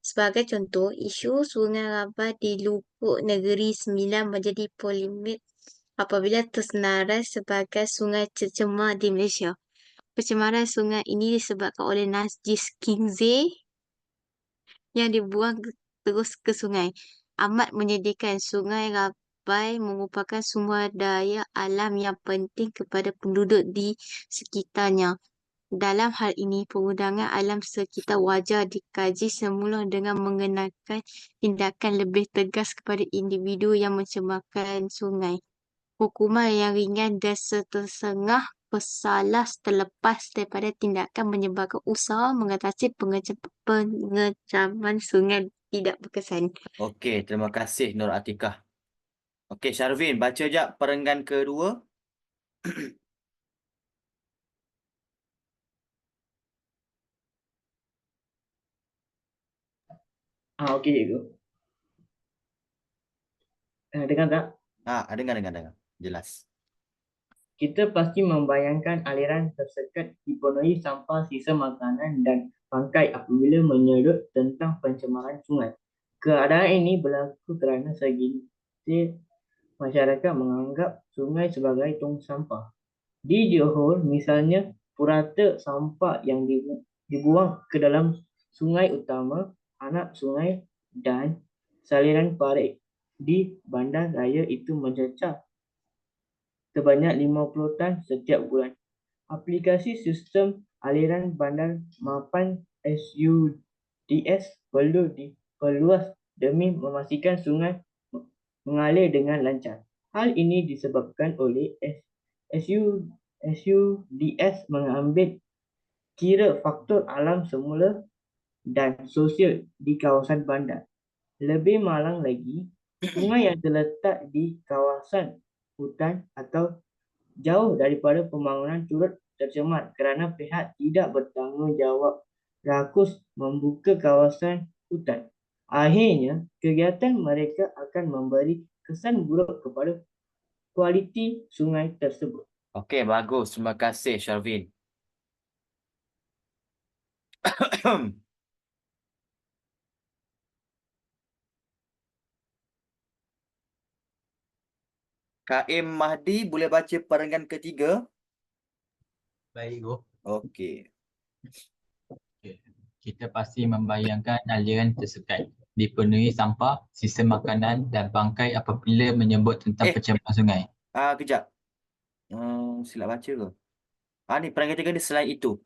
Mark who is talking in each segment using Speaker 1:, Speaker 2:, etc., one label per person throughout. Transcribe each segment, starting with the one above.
Speaker 1: Sebagai contoh, isu Sungai Rabah di Lubuk Negeri Sembilan menjadi polemik apabila tersenarai sebagai sungai tercemar di Malaysia. Pencemaran sungai ini disebabkan oleh najis khinzir yang dibuang terus ke sungai. Amat menyedihkan, Sungai Rabai merupakan sumber daya alam yang penting kepada penduduk di sekitarnya. Dalam hal ini, perundangan alam sekitar wajar dikaji semula dengan mengenakan tindakan lebih tegas kepada individu yang mencemarkan sungai. Hukuman yang ringan dan setengah pesalah terlepas daripada tindakan menyebarkan usaha mengatasi pengecaman sungai tidak berkesan.
Speaker 2: Okey, terima kasih Nur Atikah. Okey, Syarvin, baca jap perenggan kedua.
Speaker 3: Okey cikgu. Dengar tak?
Speaker 2: Dengar. Jelas.
Speaker 3: Kita pasti membayangkan aliran tersekat dipenuhi sampah sisa makanan dan bangkai apabila menyedut tentang pencemaran sungai. Keadaan ini berlaku kerana segelintir masyarakat menganggap sungai sebagai tong sampah. Di Johor, misalnya, purata sampah yang dibuang ke dalam sungai utama, anak sungai dan saliran parit di bandar raya itu mencecah sebanyak 50 tan setiap bulan. Aplikasi sistem aliran bandar mapan SUDS perlu diperluas demi memastikan sungai mengalir dengan lancar. Hal ini disebabkan oleh SUDS mengambil kira faktor alam semula dan sosial di kawasan bandar. Lebih malang lagi, sungai yang terletak di kawasan hutan atau jauh daripada pembangunan turut tercemar kerana pihak tidak bertanggungjawab rakus membuka kawasan hutan. Akhirnya, kegiatan mereka akan memberi kesan buruk kepada kualiti sungai tersebut.
Speaker 2: Okey, bagus. Terima kasih, Syarvin. Kak Im Mahdi, boleh baca perenggan ketiga?
Speaker 4: Baik, Guru.
Speaker 2: Okey.
Speaker 4: Kita pasti membayangkan aliran tersekat, dipenuhi sampah, sisa makanan dan bangkai apabila menyebut tentang pencemaran sungai.
Speaker 2: Kejap. Silap baca ke? Ni perenggan ketiga ni selain itu.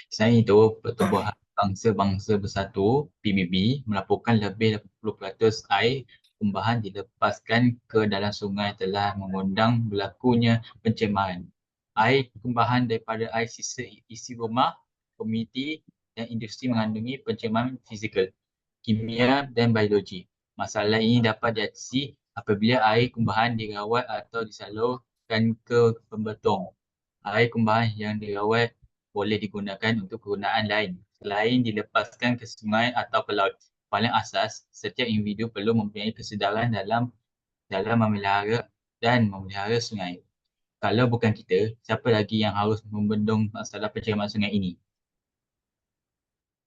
Speaker 4: Selain itu, Pertubuhan Bangsa-Bangsa Bersatu (PBB) melaporkan lebih 80% air kumbahan dilepaskan ke dalam sungai telah mengundang berlakunya pencemaran. Air kumbahan daripada air sisa isi rumah, komuniti dan industri mengandungi pencemaran fizikal, kimia dan biologi. Masalah ini dapat diatasi apabila air kumbahan dirawat atau disalurkan ke pembetong. Air kumbahan yang dirawat boleh digunakan untuk kegunaan lain selain dilepaskan ke sungai atau ke laut. Paling asas, setiap individu perlu mempunyai kesedaran dalam memelihara dan memelihara sungai. Kalau bukan kita, siapa lagi yang harus membendung masalah pencemaran sungai ini?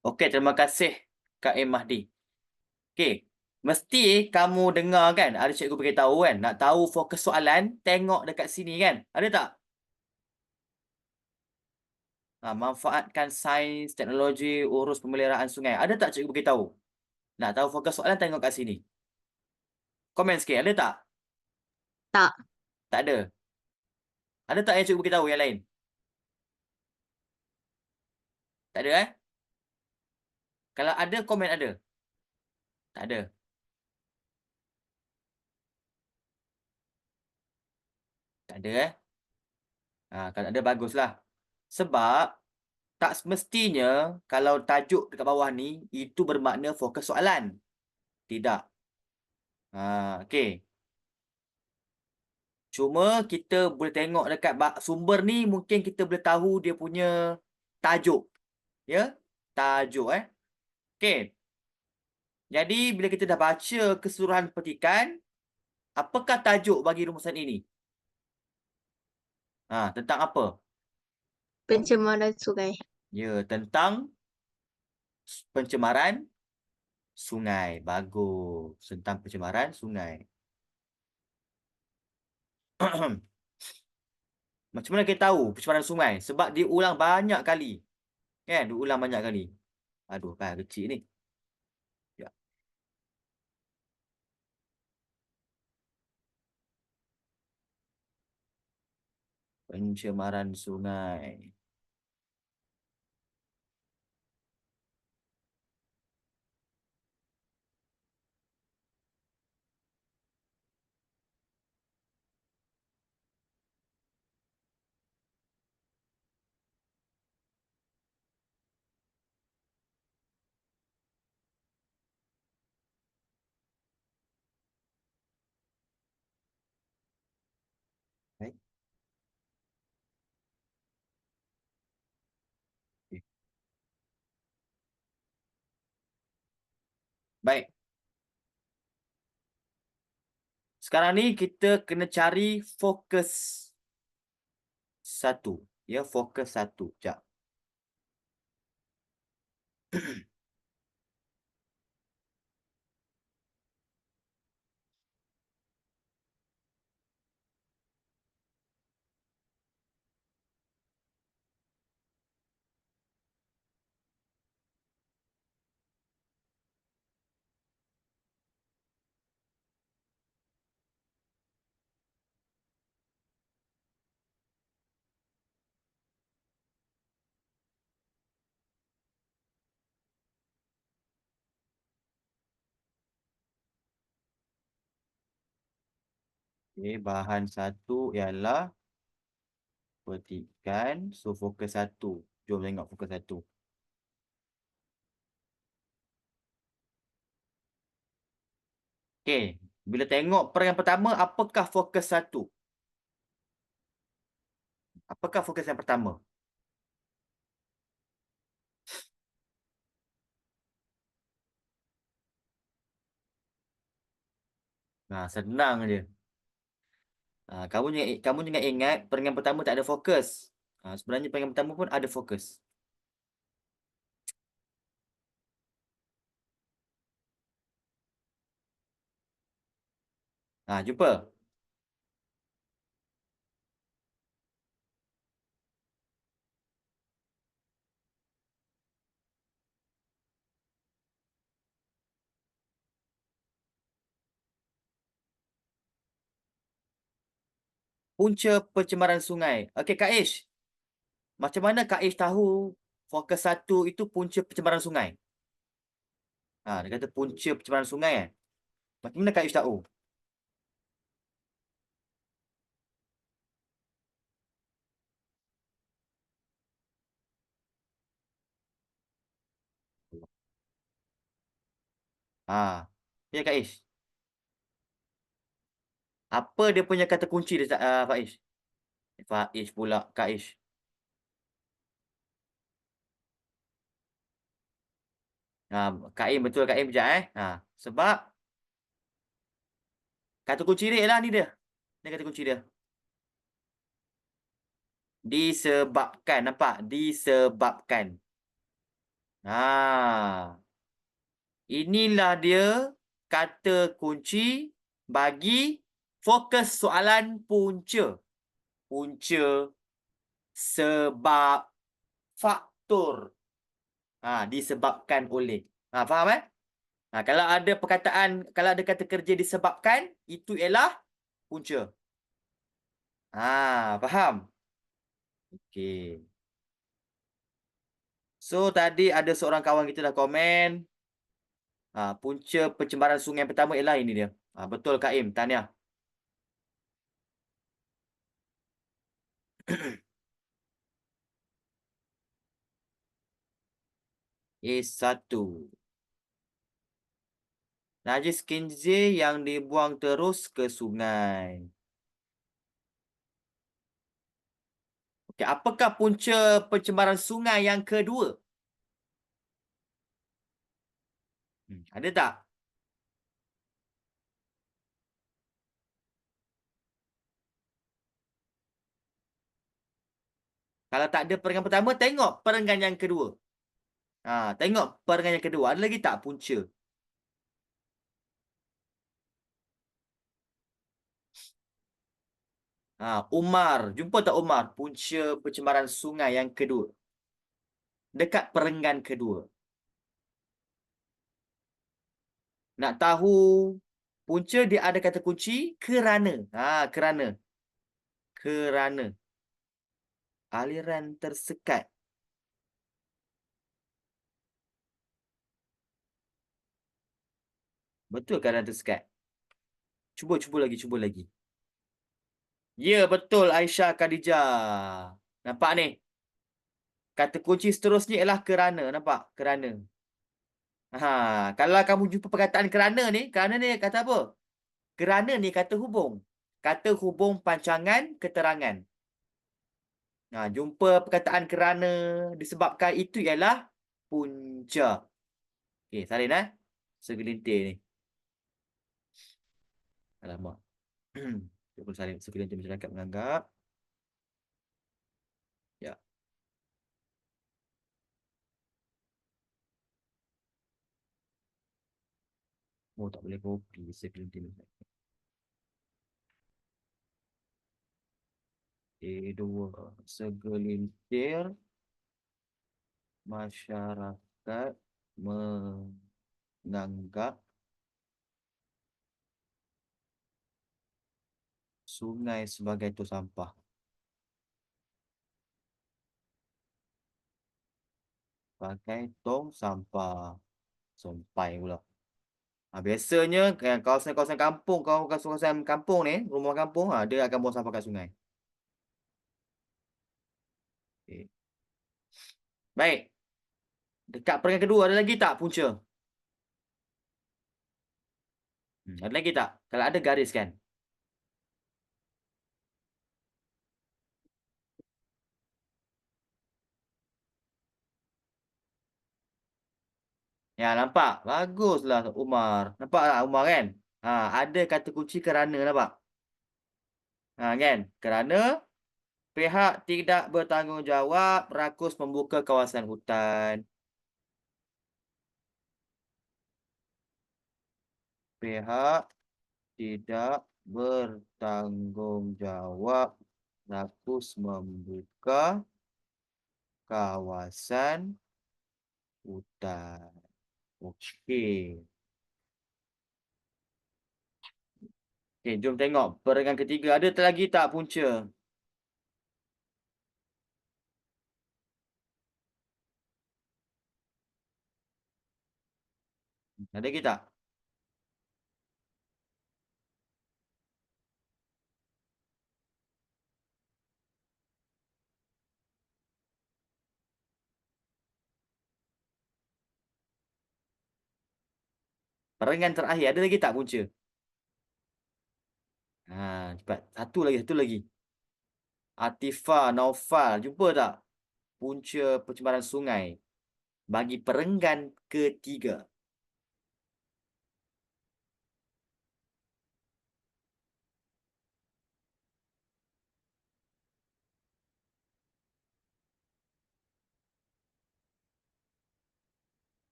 Speaker 2: Okey, terima kasih Kak Im Mahdi. Okey, mesti kamu dengar kan, ada cikgu beritahu kan, nak tahu fokus soalan, tengok dekat sini kan. Ada tak? Manfaatkan sains, teknologi, urus pemeliharaan sungai. Ada tak cikgu beritahu? Nak tahu fokus soalan, tengok kat sini. Komen sikit, ada tak?
Speaker 1: Tak.
Speaker 2: Tak ada. Ada tak yang cikgu beritahu yang lain? Tak ada Kalau ada, komen ada. Tak ada. Tak ada kalau ada, baguslah. Sebab tak semestinya kalau tajuk dekat bawah ni, itu bermakna fokus soalan. Tidak. Okey. Cuma kita boleh tengok dekat sumber ni, mungkin kita boleh tahu dia punya tajuk. Ya? Tajuk Okey. Jadi, bila kita dah baca keseluruhan petikan, apakah tajuk bagi rumusan ini? Tentang apa?
Speaker 1: Pencemaran sungai.
Speaker 2: Ya, tentang pencemaran sungai. Bagus. Tentang pencemaran sungai. Macam mana kita tahu pencemaran sungai? Sebab diulang banyak kali. Kan? Diulang banyak kali. Aduh, kan kecil ni. Ya. Pencemaran sungai. Baik. Okey. Baik. Sekarang ni kita kena cari fokus satu. Ya, fokus satu. Sekejap. Okey, bahan satu ialah petikan. So, fokus satu. Jom tengok fokus satu. Okey, bila tengok perangan pertama, apakah fokus satu? Apakah fokus yang pertama? Nah, senang je. Kamu jangan ingat perangan pertama tak ada fokus. Sebenarnya perangan pertama pun ada fokus. Jumpa? Punca pencemaran sungai. Okey, Kak Ish. Macam mana Kak Ish tahu fokus satu itu punca pencemaran sungai? Dia kata punca pencemaran sungai kan? Macam mana Kak Ish tahu? Ya Kak Ish. Apa dia punya kata kunci dia, Faiz? Faiz pula, Kak Ish. Kak Im, betul Kak Im sekejap sebab kata kunci dia ialah ni dia. Ni kata kunci dia. Disebabkan, nampak? Disebabkan. Inilah dia kata kunci bagi fokus soalan punca. Punca, sebab, faktor. Disebabkan oleh. Faham kalau ada kata kerja disebabkan, itu ialah punca. Faham? Okey. So, tadi ada seorang kawan kita dah komen. Punca pencemaran sungai yang pertama ialah ini dia. Betul Kak Im, tahniah. A1. Najis khinzir yang dibuang terus ke sungai. Okey, apakah punca pencemaran sungai yang kedua? Ada tak? Kalau tak ada perenggan pertama, tengok perenggan yang kedua. Tengok perangan yang kedua. Ada lagi tak punca? Umar. Jumpa tak Umar? Punca pencemaran sungai yang kedua. Dekat perenggan kedua. Nak tahu punca, dia ada kata kunci kerana. Kerana. Kerana. Aliran tersekat. Betul ke aliran tersekat? Cuba lagi. Ya, betul Aisyah Khadijah. Nampak ni? Kata kunci seterusnya ialah kerana. Nampak? Kerana. Kalau kamu jumpa perkataan kerana ni kata apa? Kerana ni kata hubung. Kata hubung pancangan keterangan. Jumpa perkataan kerana disebabkan itu ialah punca. Okey, salin segelintir ni. Alamak. Cuba salin segelintir masyarakat menganggap. Ya. Tak boleh copy segelintir masyarakat. Dua. Segelintir masyarakat menganggap sungai sebagai tong sampah. Sebagai tong sampah. Sampai pula. Biasanya kawasan-kawasan kampung, kawasan kampung ni, rumah kampung, dia akan buang sampah kat sungai. Okay. Baik. Dekat peringkat kedua ada lagi tak punca? Ada lagi tak? Kalau ada garis kan? Ya, nampak? Baguslah Umar. Nampak tak Umar kan? Ada kata kunci kerana, nampak? Kan? Kerana pihak tidak bertanggungjawab rakus membuka kawasan hutan. Pihak tidak bertanggungjawab rakus membuka kawasan hutan. Okey. Okey, jom tengok perangan ketiga. Ada lagi tak punca? Ada lagi tak? Perangan terakhir. Ada lagi tak punca? Cepat. Satu lagi. Atifah, Naufal. Jumpa tak? Punca pencemaran sungai. Bagi perenggan ketiga.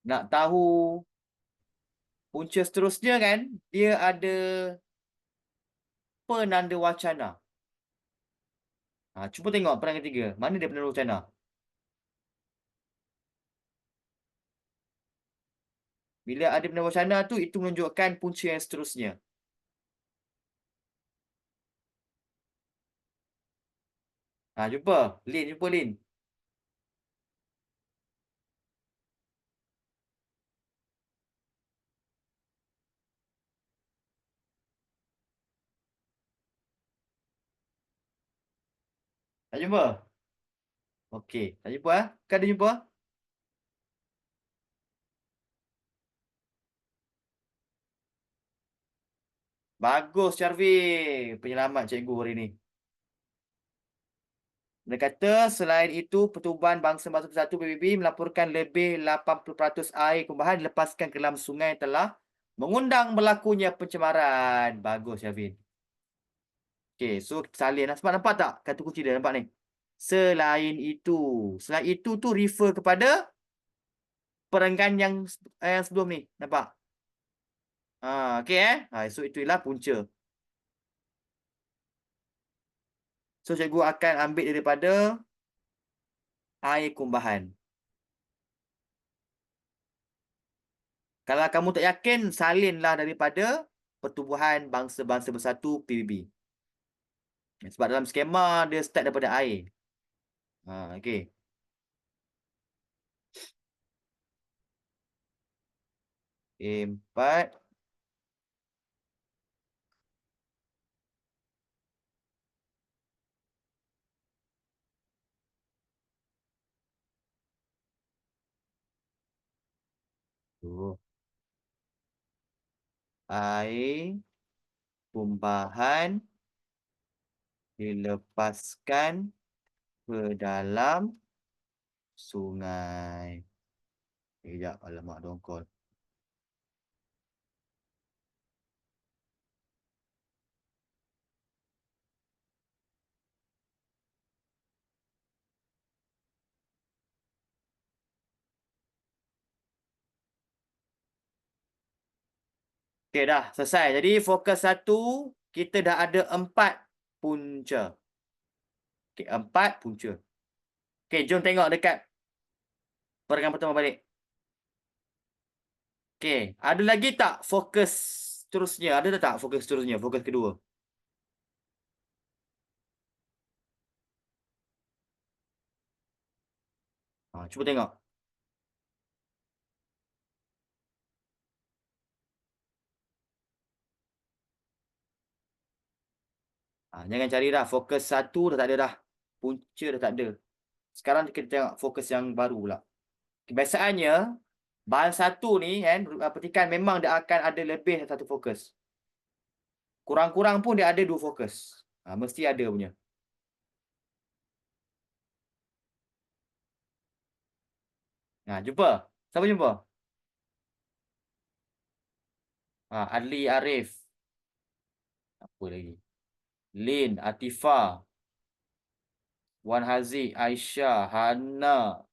Speaker 2: Nak tahu punca seterusnya kan? Dia ada penanda wacana. Cuba tengok perangan ketiga. Mana dia penanda wacana? Bila ada penanda wacana tu, itu menunjukkan punca yang seterusnya. Jumpa. Jumpa Lin. Tak jumpa? Okey. Tak jumpa Kan ada jumpa? Bagus, Syarfi. Penyelamat cikgu hari ni. Dia kata, selain itu, Pertubuhan Bangsa-Bangsa Bersatu PBB melaporkan lebih 80% air kumbahan dilepaskan ke dalam sungai telah mengundang berlakunya pencemaran. Bagus, Syarfi. Okey, so salin. Sebab nampak tak kata kunci dia? Nampak ni? Selain itu. Selain itu tu refer kepada perenggan yang sebelum ni. Nampak? Okey so itu ialah punca. So cikgu akan ambil daripada air kumbahan. Kalau kamu tak yakin, salinlah daripada Pertubuhan Bangsa-Bangsa Bersatu PBB. Sebab dalam skema dia start daripada air. Okey. Empat. Air kumbahan dilepaskan ke dalam sungai. Sekejap, alamak dongkol. Okey dah, selesai. Jadi fokus 1, kita dah ada 4 punca. Okey, 4 punca. Okey, jom tengok dekat perenggan pertama balik. Okey, ada lagi tak fokus seterusnya? Ada tak fokus seterusnya? Fokus kedua. Cuba tengok. Jangan cari dah. Fokus 1 dah tak ada dah. Punca dah tak ada. Sekarang kita tengok fokus yang baru pula. Kebiasaannya, bahan 1 ni kan, petikan memang dia akan ada lebih satu fokus. Kurang-kurang pun dia ada 2 fokus. Mesti ada punya. Jumpa? Siapa jumpa? Adli Arif. Apa lagi? Lin, Atifah, Wan Haziq, Aisyah, Hana,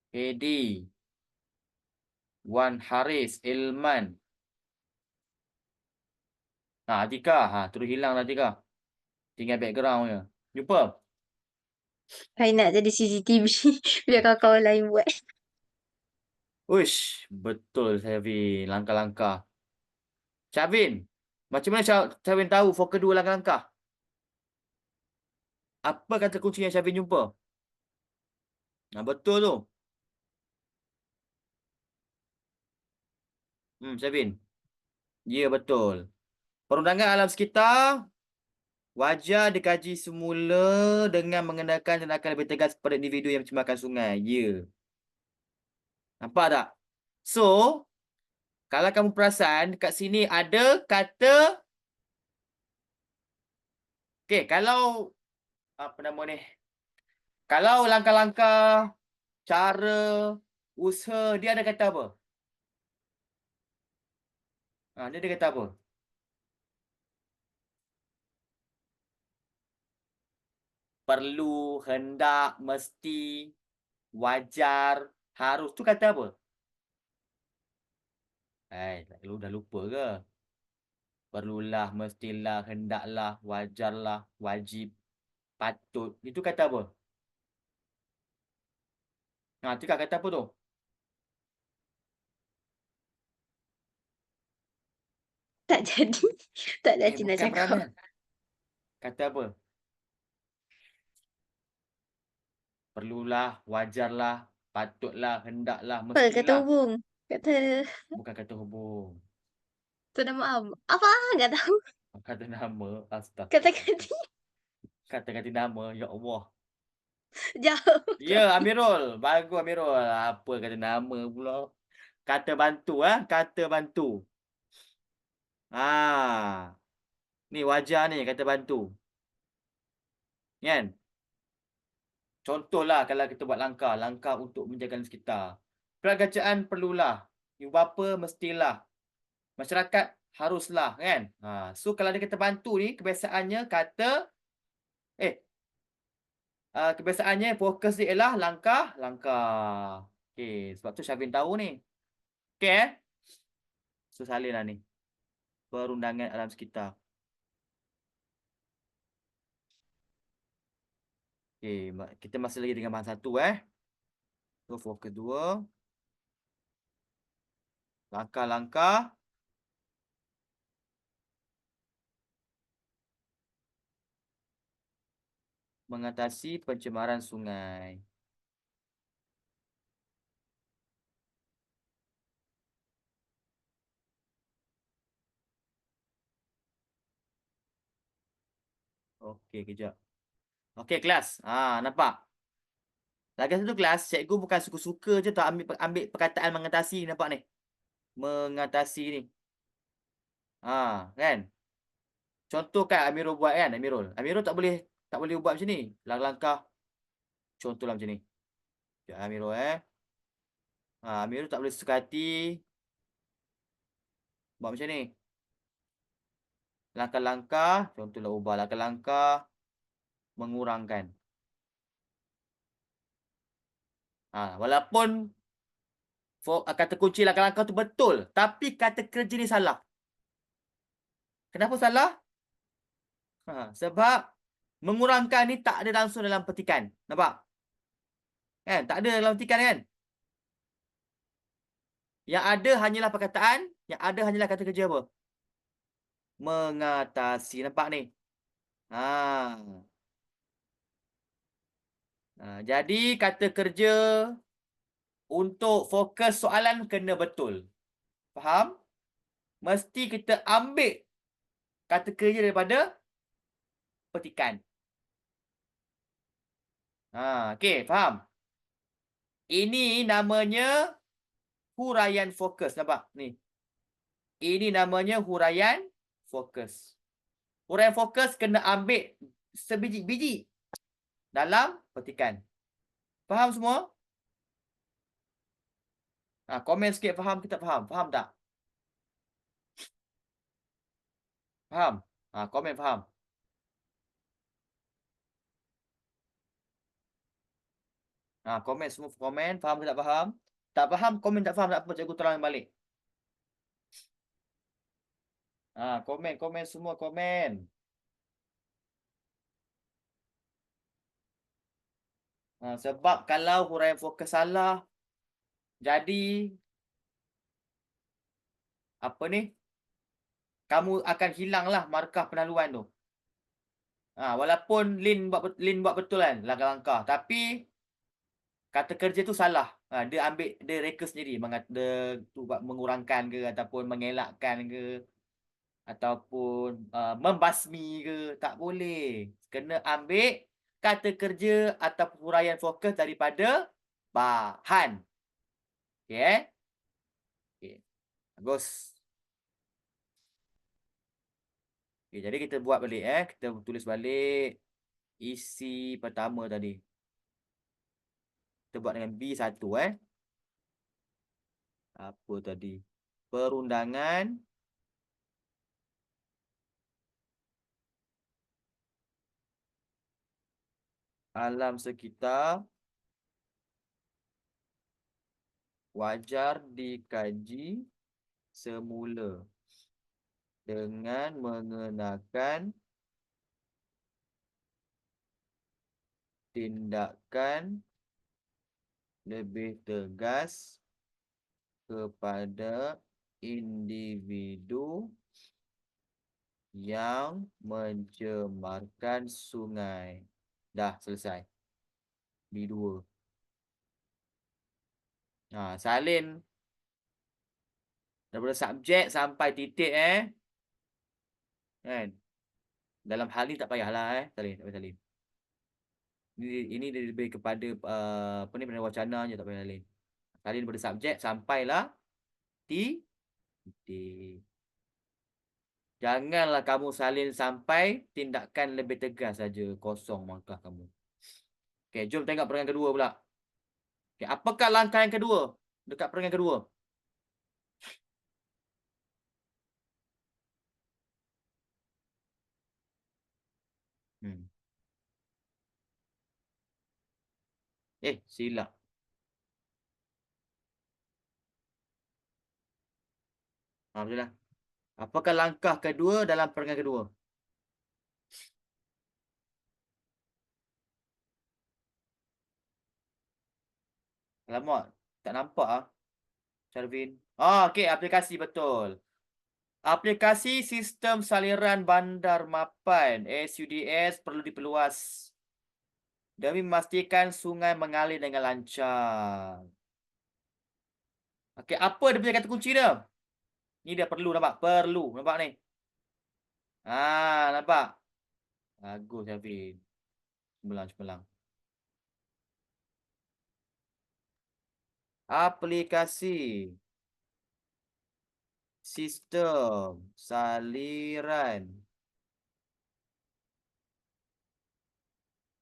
Speaker 2: Edi, Wan Haris, Ilman. Atika. Terus hilang lah Atika. Tinggal background je. Jumpa?
Speaker 1: Saya nak jadi CCTV. Biar kawan-kawan lain buat.
Speaker 2: Uish, betul Syavin. Langkah-langkah. Syavin, macam mana Syavin tahu fokus 2 langkah-langkah? Apa kata kunci yang Syavin jumpa? Betul tu. Syavin. Ya, betul. Perundangan alam sekitar wajar dikaji semula dengan mengenakan tindakan lebih tegas kepada individu yang mencemarkan sungai. Ya. Nampak tak? So, kalau kamu perasan, kat sini ada kata... Okey, kalau... Apa nama ni? Kalau langkah-langkah, cara, usaha, dia ada kata apa? Dia ada kata apa? Perlu, hendak, mesti, wajar, harus. Tu kata apa? Dah lupa ke? Perlulah, mestilah, hendaklah, wajarlah, wajib, patut. Itu kata apa? Tu kata apa tu?
Speaker 1: Tak jadi. Tak jadi nak
Speaker 2: Bukan
Speaker 1: cakap.
Speaker 2: peranan. Kata apa? Perlulah, wajarlah, patutlah, hendaklah,
Speaker 1: Apa kata
Speaker 2: mestilah.
Speaker 1: hubung? Kata
Speaker 2: Bukan kata hubung.
Speaker 1: tu nama apa? Apa? Tak tahu.
Speaker 2: Kata nama. Astagfirullah.
Speaker 1: Kata-kata
Speaker 2: Kata-kata nama. Ya Allah.
Speaker 1: jauh.
Speaker 2: Ya, Amirul. Bagus Amirul. Apa kata nama pula. Kata bantu. Kata bantu. Ni wajar ni kata bantu. Kan? Contohlah kalau kita buat langkah untuk menjaga alam sekitar. Peragacaan perlulah. Ibu bapa mestilah. Masyarakat haruslah kan. So kalau dia kata bantu ni kebiasaannya kata kebiasaannya fokus dia ialah langkah-langkah. Okey, sebab tu Syafin tahu ni. Okey So salin lah ni. Perundangan alam sekitar. Okey, kita masih lagi dengan bahan 1 So fokus 2. Langkah-langkah mengatasi pencemaran sungai. Okey, kejap. Okey, kelas. Nampak? Lagi satu kelas, cikgu bukan suka-suka je tau ambil perkataan mengatasi, nampak ni? Mengatasi ni. Kan? Contoh kan Amirul buat kan, Amirul tak boleh buat macam ni. Langkah contohlah macam ni. Sekejap Amirul Amirul tak boleh suka hati buat macam ni. Langkah-langkah, contohlah ubah langkah-langkah mengurangkan. Walaupun kata kunci langkah-langkah tu betul, tapi kata kerja ni salah. Kenapa salah? Sebab mengurangkan ni tak ada langsung dalam petikan. Nampak? Kan? Tak ada dalam petikan kan? Yang ada hanyalah perkataan, yang ada hanyalah kata kerja apa? Mengatasi. Nampak ni? Jadi kata kerja untuk fokus soalan kena betul. Faham? Mesti kita ambil kata kerja daripada petikan. Okey, faham? Ini namanya huraian fokus. Nampak? Ni. Ini namanya huraian fokus. Huraian fokus kena ambil sebiji-biji dalam petikan. Faham semua? Komen sikit faham ke tak faham? Faham tak? Faham? Komen faham. Komen semua komen. Faham ke tak faham? Tak faham, komen tak faham tak apa. Cikgu terang balik. Komen semua komen. Sebab kalau huraian fokus salah, jadi apa ni? Kamu akan hilanglah markah pendahuluan tu. Walaupun Lin buat betul kan langkah-langkah, tapi kata kerja tu salah. Dia reka sendiri dia buat mengurangkan ke ataupun mengelakkan ke ataupun membasmi ke, tak boleh. Kena ambil kata kerja atau huraian fokus daripada bahan. Okey Okey. Bagus. Okey, jadi kita buat balik kita tulis balik isi pertama tadi. Kita buat dengan B1 Apa tadi? Perundangan alam sekitar wajar dikaji semula dengan mengenakan tindakan lebih tegas kepada individu yang mencemarkan sungai. Dah selesai. B2. Salin daripada subjek sampai titik kan. Dalam hal ni tak payahlah salin, tak payah salin. Ini lebih kepada apa ni, penerima wacana je, tak payah salin. Salin daripada subjek sampailah titik. Janganlah kamu salin sampai tindakan lebih tegas saja, kosong markah kamu. Okey, jom tengok perenggan kedua pula. Okey, apakah langkah yang kedua dekat perenggan kedua? Silap. Betul lah. Apakah langkah kedua dalam perenggan kedua? Alamak, tak nampak ah, Sharvin. Okey, aplikasi betul. Aplikasi sistem saliran bandar mapan SUDS perlu diperluas demi memastikan sungai mengalir dengan lancar. Okey, apa dia punya kata kunci dia? Ni dia perlu, nampak? Perlu, nampak ni? Nampak? Bagus, Sharvin. Cemerlang. Aplikasi sistem saliran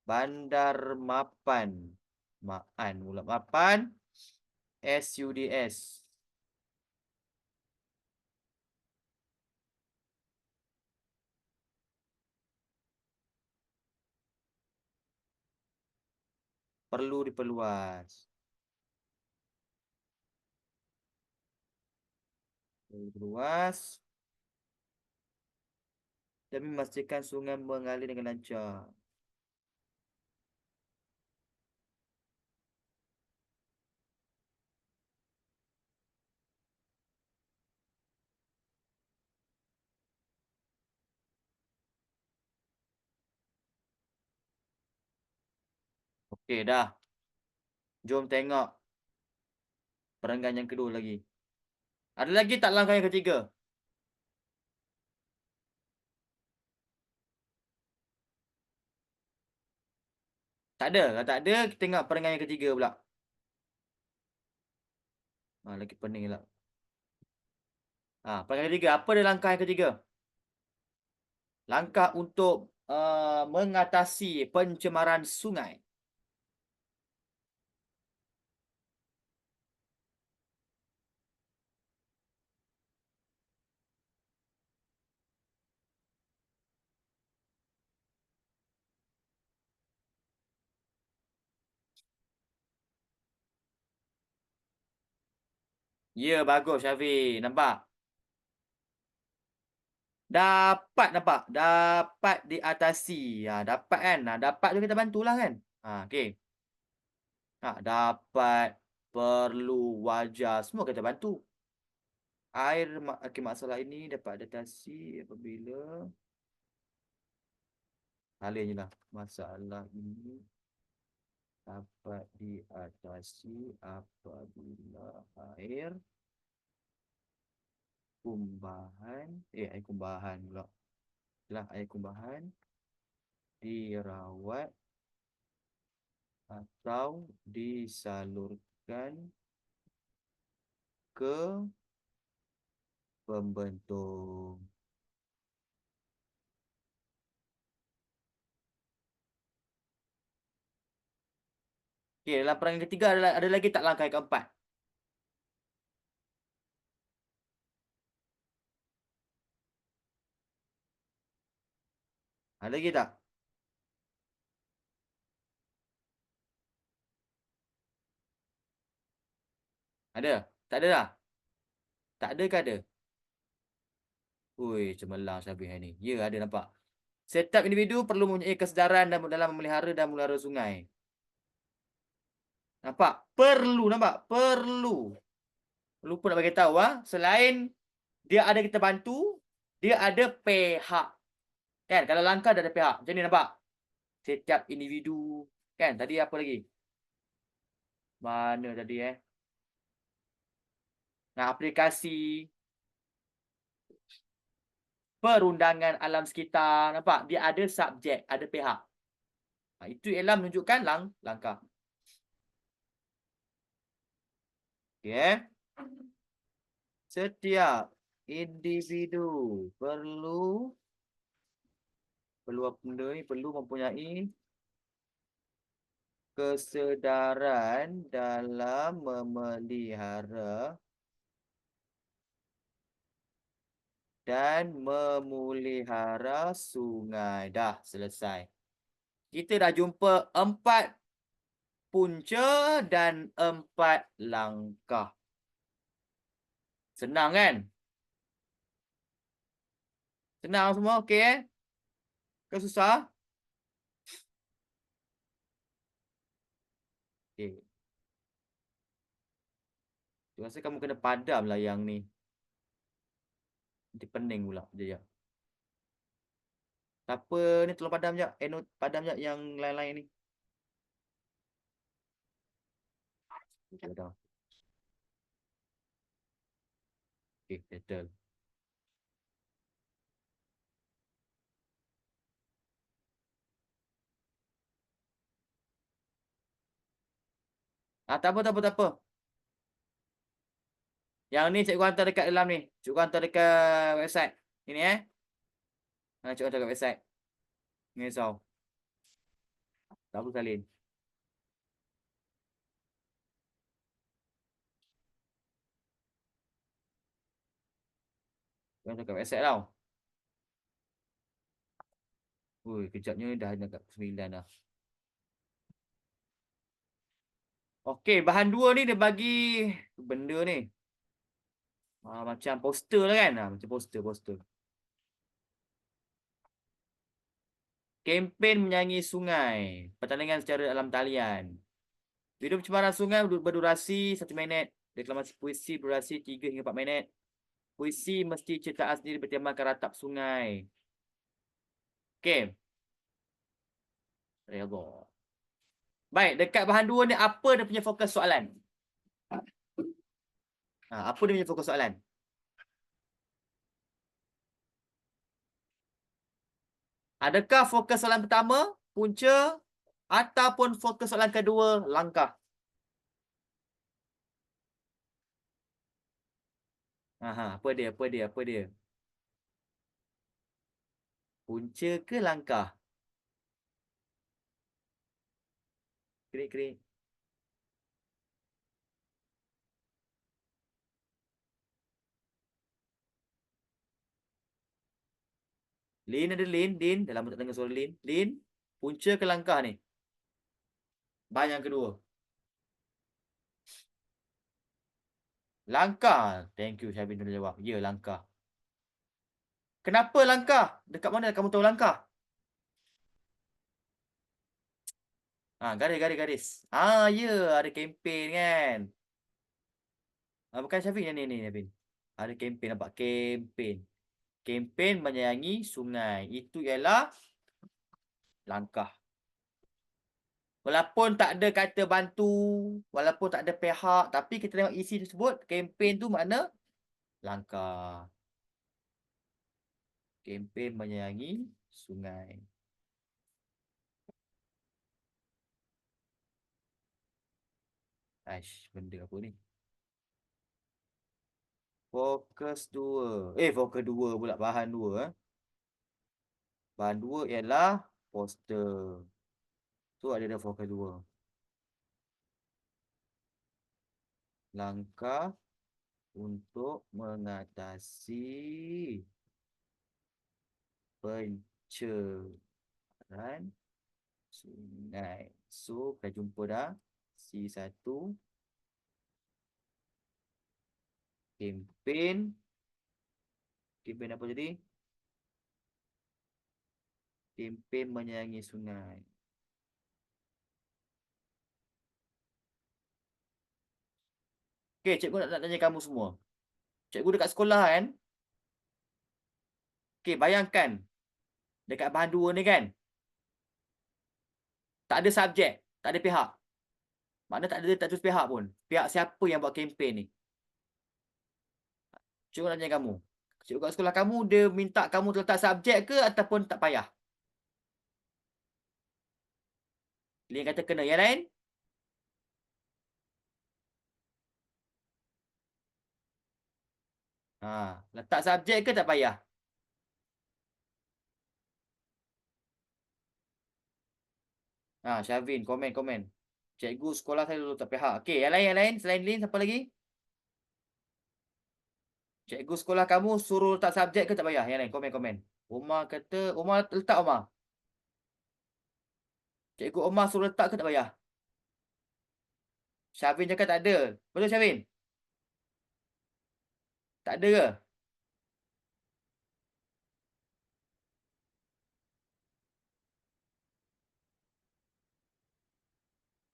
Speaker 2: bandar mapan SUDS perlu diperluas. Demi memastikan sungai mengalir dengan lancar. Okey, dah. Jom tengok perenggan yang kedua lagi. Ada lagi tak langkah yang ketiga? Tak ada. Kalau tak ada, kita tengok perenggan yang ketiga pula. Lagi pening pula. Perenggan ketiga. Apa dia langkah yang ketiga? Langkah untuk mengatasi pencemaran sungai. Ya, bagus Syafiq. Nampak? Nampak? Dapat diatasi. Dapat kan? Dapat tu kita bantulah kan? Okey. Dapat, perlu, wajar. Semua kita bantu. Masalah ini dapat diatasi apabila alih je lah. Masalah ini dapat diatasi apabila air kumbahan pula. Air kumbahan dirawat atau disalurkan ke pembentuk. Okey, dalam perangkat ketiga ada lagi tak langkah yang keempat? Ada lagi tak? Ada? Tak ada dah? Tak ada ke ada? Ui, cemerlang Syabih ni. Ya, ada nampak. Setiap individu perlu mempunyai kesedaran dalam memelihara dan mengelola sungai. Nampak? Perlu, nampak? Perlu. Lupa nak bagi tahu selain dia ada kita bantu, dia ada pihak. Kan? Kalau langkah dia ada pihak. Macam ni nampak? Setiap individu. Kan? Tadi apa lagi? Mana tadi aplikasi perundangan alam sekitar. Nampak? Dia ada subjek, ada pihak. Itu ialah menunjukkan langkah. Okey. Setiap individu perlu apa benda ni? Perlu mempunyai kesedaran dalam memelihara dan memelihara sungai. Dah selesai. Kita dah jumpa 4 punca dan 4 langkah. Senang kan? Senang semua, okey Ke susah? Okey. Aku rasa kamu kena padam lah yang ni. Nanti pening pula. Sekejap. Tak apa, ni tolong padam jap. Padam jap yang lain-lain ni. Okey, dah. Okey, settle. Tak apa, tak apa, tak apa. Yang ni cikgu hantar dekat dalam ni. Cikgu hantar dekat website. Ini cikgu hantar dekat website. Ni risau. Tak apa salin. Cikgu hantar dekat website tau. Ui, kejapnya dah dekat 9 dah. Okey, bahan 2 ni dia bagi benda ni. Macam poster lah kan? Macam poster. Kempen menyanyi sungai. Pertandingan secara alam talian. Video pencemaran sungai berdurasi 1 minit. Deklamasi puisi berdurasi 3 hingga 4 minit. Puisi mesti ciptaan sendiri bertemakan ratap sungai. Okey. Redha. Baik, dekat bahan 2 ni apa dia punya fokus soalan? Apa dia punya fokus soalan? Adakah fokus soalan pertama, punca, ataupun fokus soalan kedua, langkah? Apa dia? Punca ke langkah? Krik. Lin ada Lin. Dalam tak dengar suara Lin. Lin, punca ke langkah ni? Bahan yang kedua. Langkah. Thank you, Syabin dah jawab. Ya, langkah. Kenapa langkah? Dekat mana kamu tahu langkah? Garis. Ya, ada kempen kan. Bukan Syafin yang ni, Syafin. Ada kempen, nampak kempen. Kempen menyayangi sungai. Itu ialah langkah. Walaupun tak ada kata bantu, walaupun tak ada pihak, tapi kita tengok isi tersebut, kempen tu makna langkah. Kempen menyayangi sungai. Aish, benda apa ni? Fokus 2. Fokus 2 pula, bahan 2. Bahan 2 ialah poster. Tu ada fokus 2. Langkah untuk mengatasi pencemaran sungai. So, kita jumpa dah. C1. Kempen. Kempen apa jadi? Kempen menyayangi sungai. Okey, cikgu nak tanya kamu semua. Cikgu dekat sekolah kan? Okey, bayangkan. Dekat bahan 2 ni kan? Tak ada subjek. Tak ada pihak. Maknanya tak tulis pihak pun. Pihak siapa yang buat kempen ni? Cikgu nak tanya kamu. Cikgu kat sekolah kamu, dia minta kamu letak subjek ke ataupun tak payah? Lin kata kena. Yang lain? Letak subjek ke tak payah? Syavin, komen. Cikgu sekolah saya dulu tak pihak. Okey, yang lain. Selain Lin, siapa lagi? Cikgu sekolah kamu suruh letak subjek ke tak payah? Yang lain, komen. Omar kata, Omar letak Omar. Cikgu Omar suruh letak ke tak payah? Syafin cakap tak ada. Betul Syafin? Tak ada ke?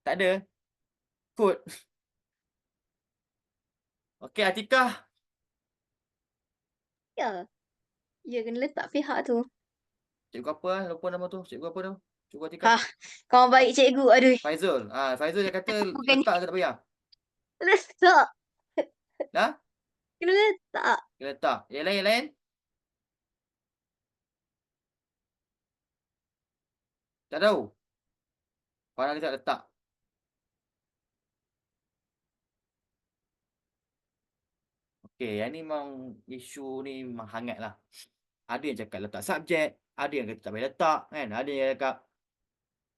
Speaker 2: Tak ada? Kod. Okey, Atikah.
Speaker 1: Ya. Ya, kena letak pihak tu.
Speaker 2: Cikgu apa lah? Lupa nama tu. Cikgu apa tu? Cikgu Atikah.
Speaker 1: Ha, kau baik cikgu. Aduh.
Speaker 2: Faizul. Faizul dia kata
Speaker 1: Bukan
Speaker 2: letak ke tak payah?
Speaker 1: letak.
Speaker 2: Dah?
Speaker 1: Kena letak.
Speaker 2: Dia letak. Yang lain, yang lain? Tak tahu. Farah kata letak. Okey, yang ni memang isu ni memang hangat lah. Ada yang cakap letak subjek, ada yang kata tak payah letak kan. Ada yang cakap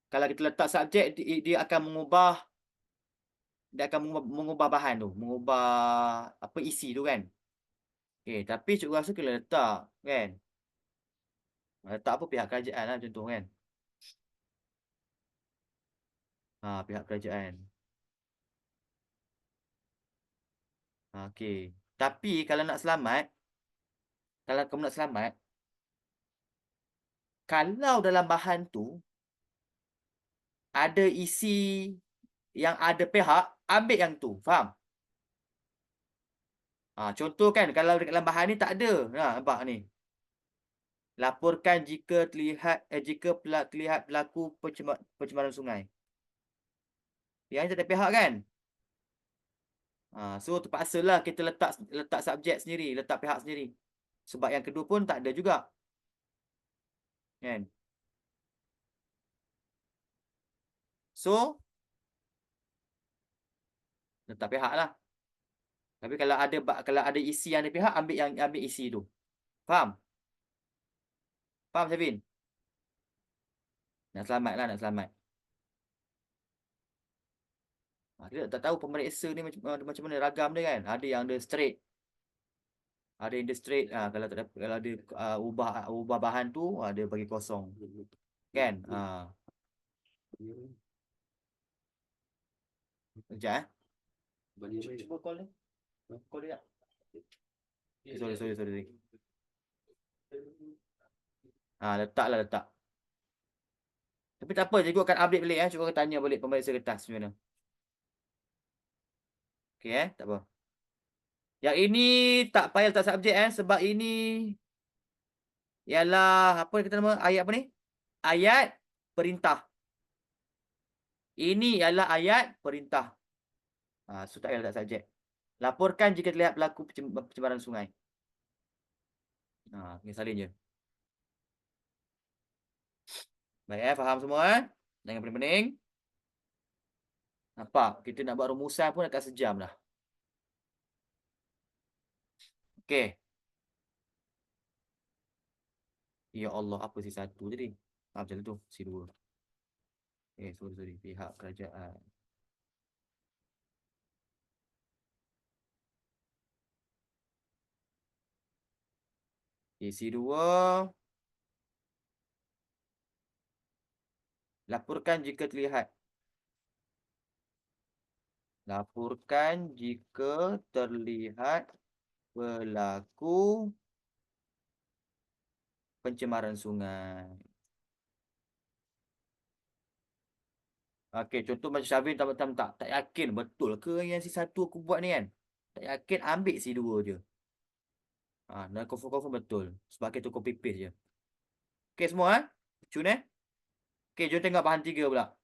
Speaker 2: kalau kita letak subjek dia akan mengubah mengubah bahan tu, mengubah apa isi tu kan. Okey, tapi cikgu rasa kena letak kan. Letak apa pihak kerajaan lah macam tu kan. Pihak kerajaan. Okey. Tapi kalau nak selamat, kalau kamu nak selamat, kalau dalam bahan tu ada isi yang ada pihak, ambil yang tu. Faham? Contoh kan kalau dekat dalam bahan ni tak ada. Nampak ni. Laporkan jika terlihat berlaku pencemaran sungai. Yang ni tak ada pihak kan? So terpaksalah kita letak subjek sendiri, letak pihak sendiri. Sebab yang kedua pun tak ada juga. Kan? So letak pihak lah. Tapi kalau ada isi yang ada pihak, ambil isi tu. Faham? Faham Syafin? Nak selamat lah, nak selamat. Kita tak tahu pemeriksa ni macam mana ragam dia kan. Ada yang dia straight. Ada yang dia straight. Kalau tak dapat, kalau dia ubah bahan tu, dia bagi kosong. Kan? Sekejap Cuba call dia. Call dia tak? Sorry. Letaklah letak. Tapi tak apa, cikgu akan update balik Cikgu akan tanya balik pemeriksa kertas macam mana. Okey tak apa. Yang ini tak payah letak subjek sebab ini ialah apa kita nama ayat apa ni? Ayat perintah. Ini ialah ayat perintah. So tak payah letak subjek. Laporkan jika terlihat berlaku pencemaran sungai. Ini salin je. Baik faham semua Jangan pening-pening. Nampak? Kita nak buat rumusan pun dekat sejam dah. Okey. Ya Allah, apa si satu tadi? Macam tu, si dua. Sorry. Pihak kerajaan. Si dua. Laporkan jika terlihat. Laporkan jika terlihat berlaku pencemaran sungai. Okey, contoh macam Syafin tak yakin betul ke yang si satu aku buat ni kan? Tak yakin, ambil si dua je. Dan confirm betul. Sebab kita copy paste je. Okey semua Cun Okey, jom tengok bahan 3 pula.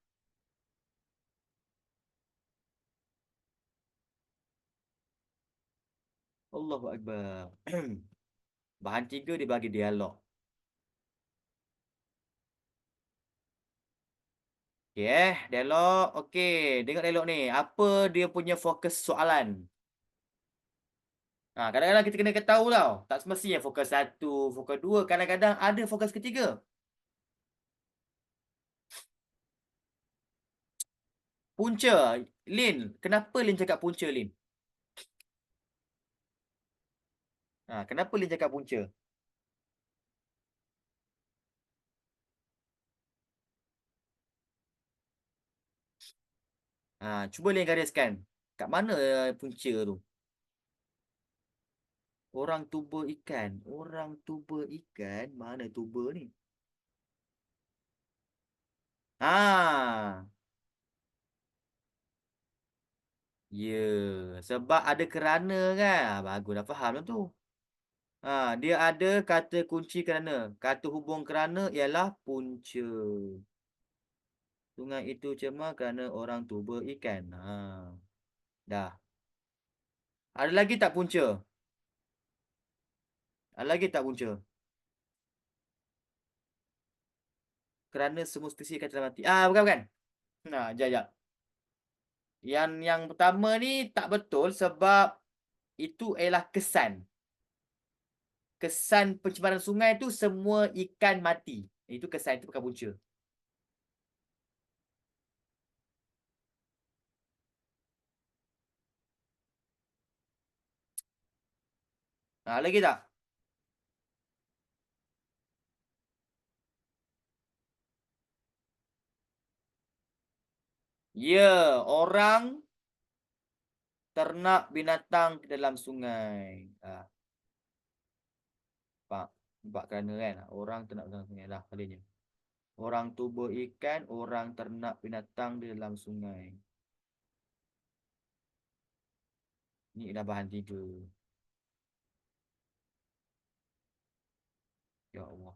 Speaker 2: Allahu Akbar. Bahan 3 dia bagi dialog. Okey dialog. Okey, tengok dialog ni. Apa dia punya fokus soalan? Kadang-kadang kita kena tahu tau. Tak semestinya fokus 1, fokus 2. Kadang-kadang ada fokus ketiga. Punca. Lin. Kenapa Lin cakap punca, Lin? Kenapa Lin cakap punca? Cuba Lin gariskan. Kat mana punca tu? Orang tuba ikan. Orang tuba ikan. Mana tuba ni? Ya, sebab ada kerana kan. Bagus, dah faham lah tu. Dia ada kata kunci kerana. Kata hubung kerana ialah punca. Sungai itu cemar kerana orang tuba ikan. Dah. Ada lagi tak punca? Ada lagi tak punca? Kerana semestinya ikan telah mati. Bukan, bukan. Jap. Yang pertama ni tak betul sebab itu ialah kesan. Kesan pencemaran sungai tu semua ikan mati. Itu kesan, itu bukan punca. Lagi tak? Ya, orang, ternak, binatang ke dalam sungai. Nampak kerana kan? Orang, ternak, dalam sungai. Dah, kalinya. Orang tuba ikan, orang, ternak, binatang di dalam sungai. Ni dah bahan 3. Ya Allah.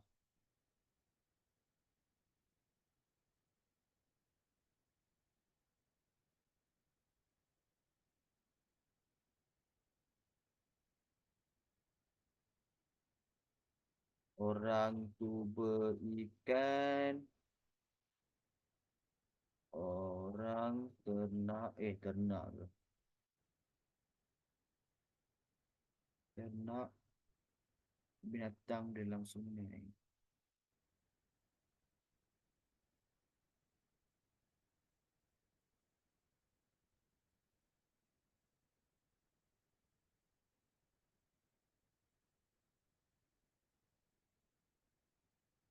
Speaker 2: Orang tuba ikan. Orang ternak. Ternak ke? Ternak binatang dalam sungai.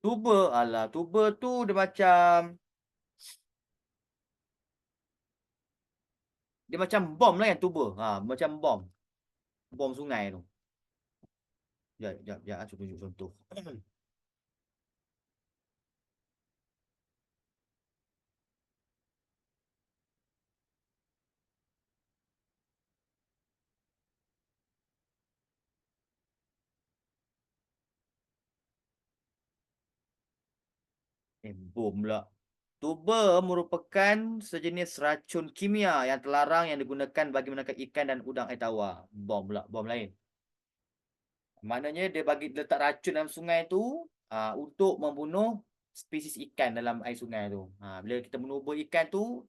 Speaker 2: Tuba, alah. Tuba tu dia macam... Dia macam bom lah kan tuba. Macam bom. Bom sungai tu. Sekejap. Cuba tunjuk contoh. Bom pula. Tuba merupakan sejenis racun kimia yang terlarang yang digunakan bagi menangkap ikan dan udang air tawar. Bom pula, bom lain. Maknanya dia bagi letak racun dalam sungai tu untuk membunuh spesies ikan dalam air sungai tu. Bila kita menubur ikan tu,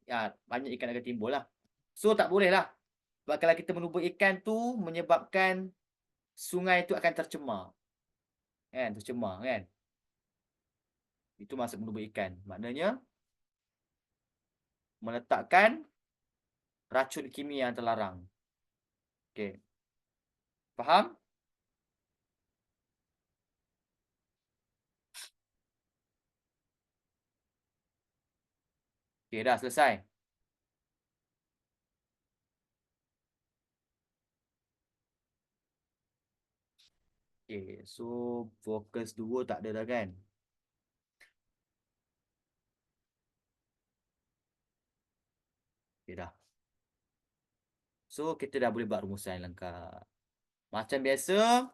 Speaker 2: banyak ikan akan timbul lah. So tak boleh lah. Sebab kalau kita menubur ikan tu menyebabkan sungai tu akan tercemar. Kan, tercemar kan. Itu maksud menubur ikan. Maknanya meletakkan racun kimia yang terlarang. Okey. Faham? Okey, dah selesai. Okey, so fokus 2 tak ada dah kan? Okey dah. So kita dah boleh buat rumusan lengkap. Macam biasa,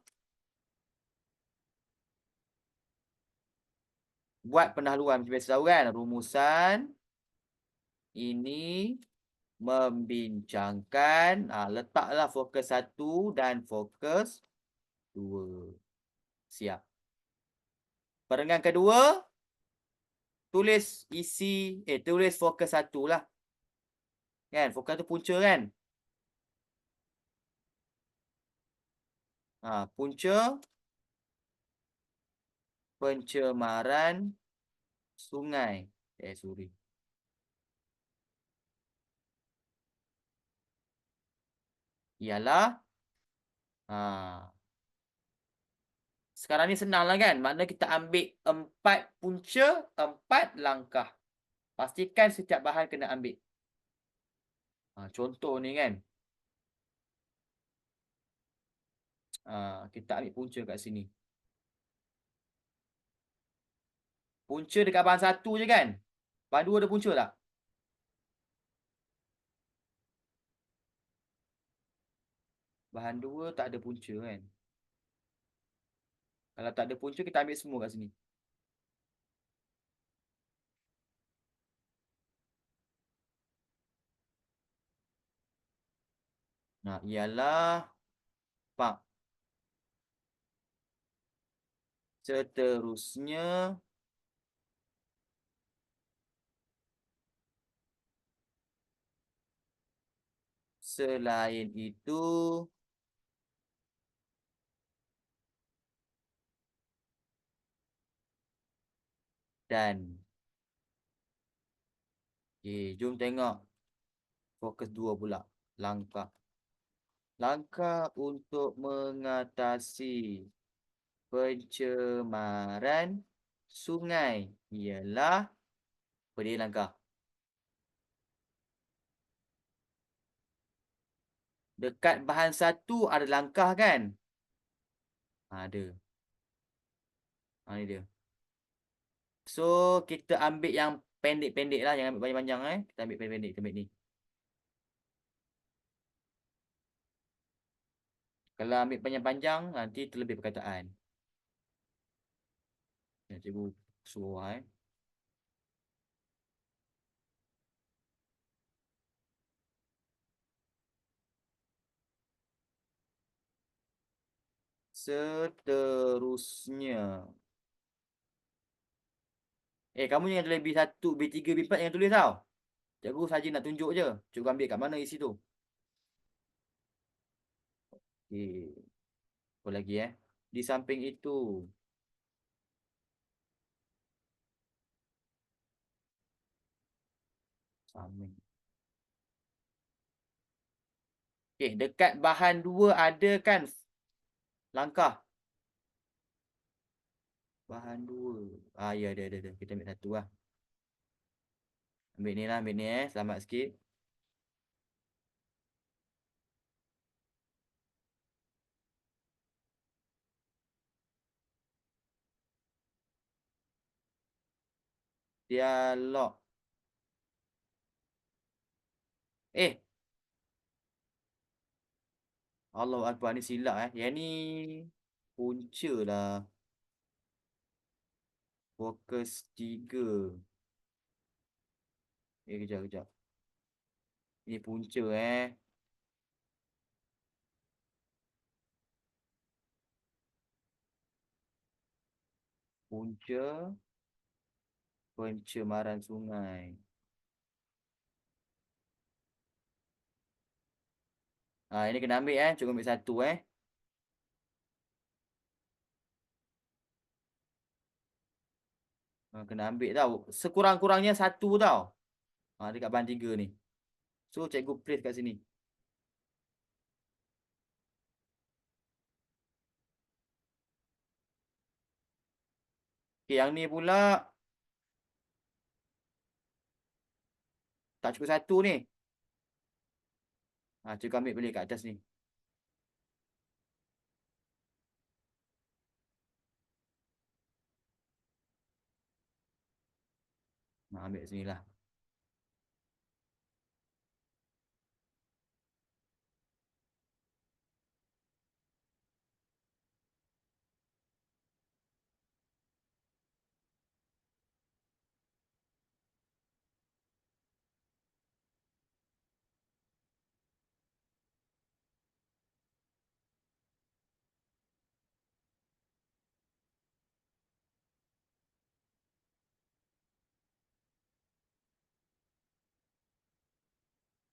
Speaker 2: buat pendahuluan macam biasa tahu kan? Rumusan ini membincangkan, letaklah fokus 1 dan fokus 2. Siap. Perenggan kedua, tulis tulis fokus 1 lah. Kan? Fokus tu punca kan? Punca pencemaran sungai. Sorry. Ialah sekarang ni senang lah kan? Maknanya kita ambil 4 punca, 4 langkah. Pastikan setiap bahan kena ambil. Contoh ni kan. Kita ambil punca kat sini. Punca dekat bahan 1 je kan? Bahan 2 ada punca tak? Bahan 2 tak ada punca kan? Kalau tak ada punca, kita ambil semua kat sini. Nah, ialah pak. Seterusnya selain itu dan. Okey, jom tengok fokus 2 pula. Langkah. Langkah untuk mengatasi pencemaran sungai ialah apa dia langkah? Dekat bahan 1 ada langkah kan? Ada. Ni dia. So, kita ambil yang pendek-pendek lah. Jangan ambil panjang-panjang Kita ambil pendek-pendek. Kita ambil ni. Kalau ambil panjang-panjang, nanti terlebih perkataan. Cikgu suruh Seterusnya. Kamu jangan tulis B1, B3, B4 jangan tulis tau. Cikgu saja nak tunjuk je. Cikgu ambil kat mana isi tu. Okey. Apa lagi Di samping itu. Samping. Dekat bahan 2 ada kan langkah. Bahan 2. Ya ada. Kita ambil satu lah. Ambil ni lah, ambil ni Selamat sikit. Dialog. Allahu Akbar, ni silap Yang ni punca lah. Fokus 3. Kejap. Ini punca Punca pencemaran sungai. Ini kena ambil Cikgu ambil satu Kena ambil tau. Sekurang-kurangnya satu tau. Dekat bahan 3 ni. So, cikgu place kat sini. Yang ni pula tak cukup satu ni. Cikgu ambil balik kat atas ni. Ambil sini lah.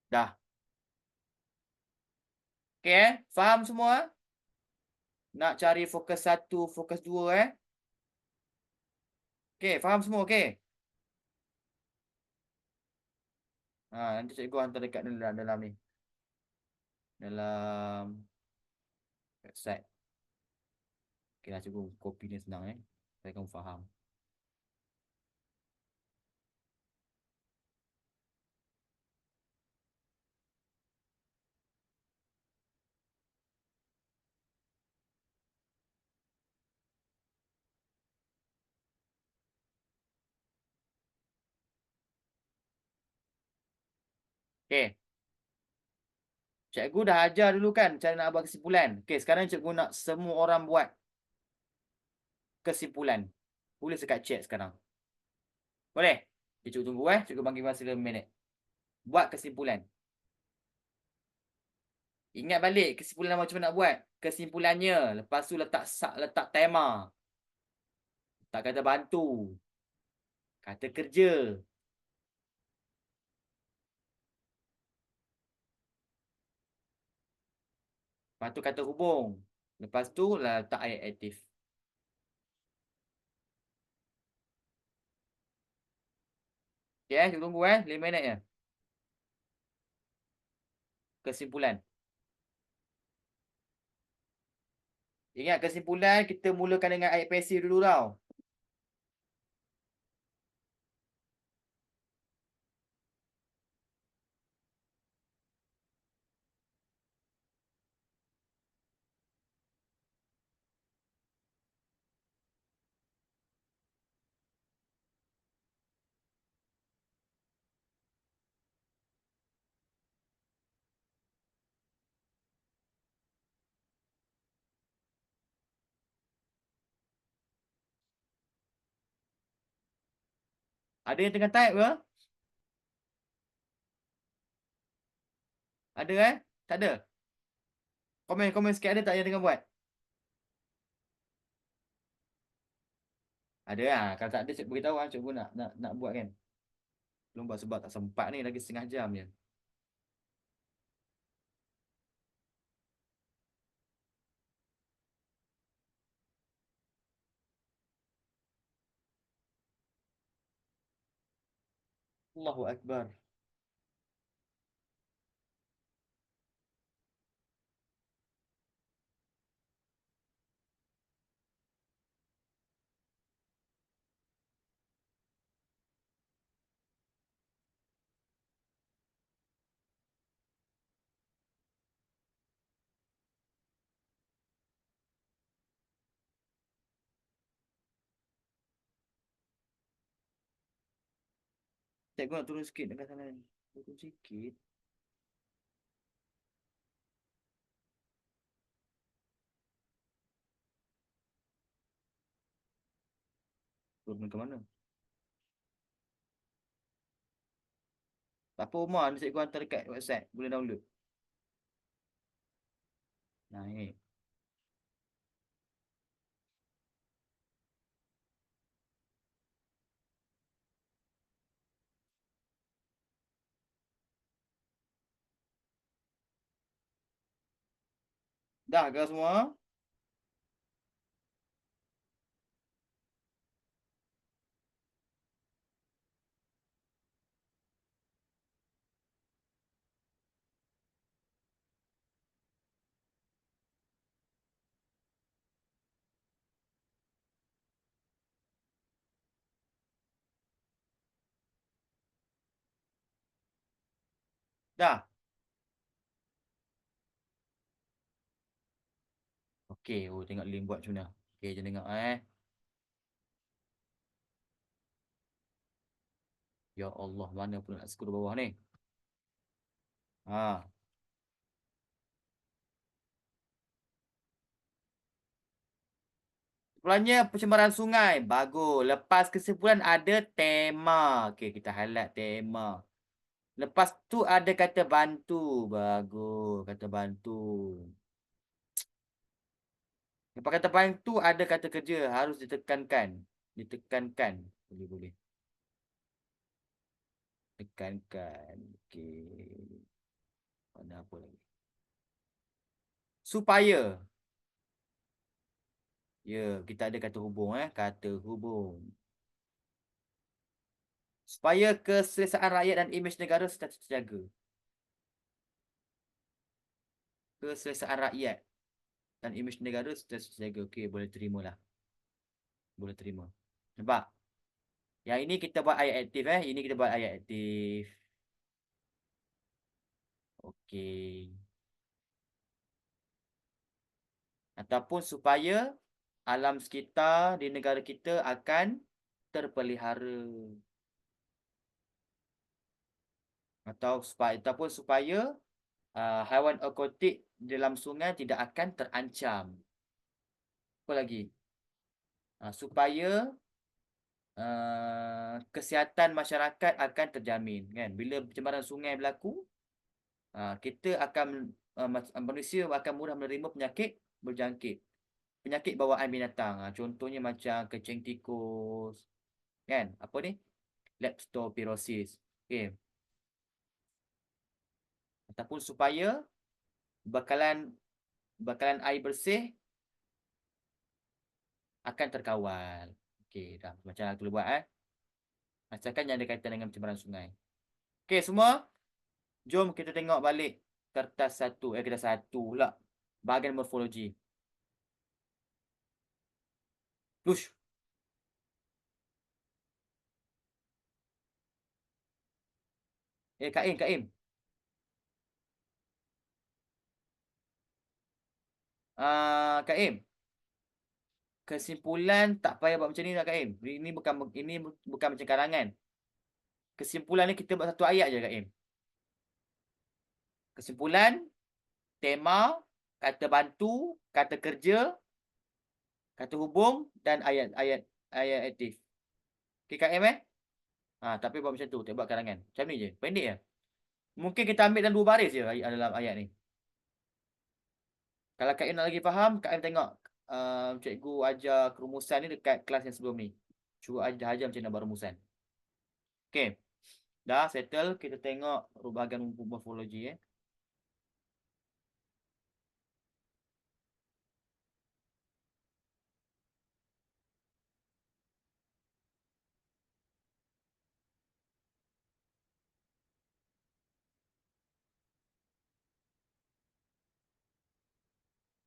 Speaker 2: Dah. Okey Faham semua? Nak cari fokus 1, fokus 2 Okey, faham semua okey? Nanti cikgu hantar dekat dalam ni. Dalam website. Okeylah cikgu copy ni senang supaya kamu faham. Okey. Cikgu dah ajar dulu kan cara nak buat kesimpulan. Okey, sekarang cikgu nak semua orang buat kesimpulan. Tulis dekat chat sekarang. Boleh? Okay, cikgu tunggu Cikgu bagi masa 5 minit. Buat kesimpulan. Ingat balik kesimpulan macam mana nak buat. Kesimpulannya. Lepas tu letak tema. Tak kata bantu. Kata kerja. Lepas tu kata hubung. Lepas tu letak ayat aktif. Okay, cikgu tunggu 5 minit je. Kesimpulan. Ingat kesimpulan kita mulakan dengan ayat pasif dulu tau. Ada yang tengah type ke? Ada Tak ada? Komen sikit ada tak yang tengah buat? Ada lah. Kalau tak ada cikgu beritahu cikgu nak buat kan. Belum buat sebab tak sempat ni lagi setengah jam je. Allahu Akbar. Cikgu nak turun sikit dekat sana. Turun sikit. Turun ke mana? Tak apa Umar, ni cikgu hantar dekat WhatsApp. Boleh download. Naik. Dah ke semua? Dah. Okey, tengok link buat macam mana. Okey, jom tengok Ya Allah, mana pula nak scroll bawah ni? Ha. Kesimpulannya pencemaran sungai. Bagus. Lepas kesimpulan ada tema. Okey, kita highlight tema. Lepas tu ada kata bantu. Bagus. Kata bantu. Lepas kata bantu ada kata kerja. Harus ditekankan. Ditekankan. Boleh. Tekankan. Okey. Mana apa lagi? Supaya. Ya, kita ada kata hubung Kata hubung. Supaya keselesaan rakyat dan imej negara tetap terjaga. Keselesaan rakyat dan imej negara tetap terjaga. Okey, boleh terima lah. Boleh terima. Nampak? Yang ini kita buat ayat aktif Ini kita buat ayat aktif. Okey. Ataupun supaya alam sekitar di negara kita akan terpelihara. ataupun supaya haiwan aquatik dalam sungai tidak akan terancam. Apa lagi? Supaya kesihatan masyarakat akan terjamin, kan? Bila pencemaran sungai berlaku, kita akan manusia akan mudah menerima penyakit berjangkit, penyakit bawaan binatang. Contohnya macam kecing tikus, kan? Apa ni? Leptospirosis. Okey. Ataupun supaya bakalan air bersih akan terkawal. Okey, dah macam aku boleh buat asalkan yang ada kaitan dengan pencemaran sungai. Okey semua, jom kita tengok balik kertas 1, kertas 1 pula. Bahagian morfologi. Push. Kak Im. Kak Im. Kesimpulan tak payah buat macam ni lah Kak Im. Ini bukan macam karangan. Kesimpulan ni kita buat satu ayat je Kak Im. Kesimpulan, tema, kata bantu, kata kerja, kata hubung dan ayat aktif. Okey Kak Im tapi buat macam tu, tak buat karangan. Macam ni je, pendek je. Mungkin kita ambil dalam 2 baris je dalam ayat ni. Kalau Kak Im nak lagi faham, Kak Im tengok cikgu ajar kerumusan ni dekat kelas yang sebelum ni. Cuba ajar macam nak buat rumusan. Okey. Dah settle, kita tengok bahagian morfologi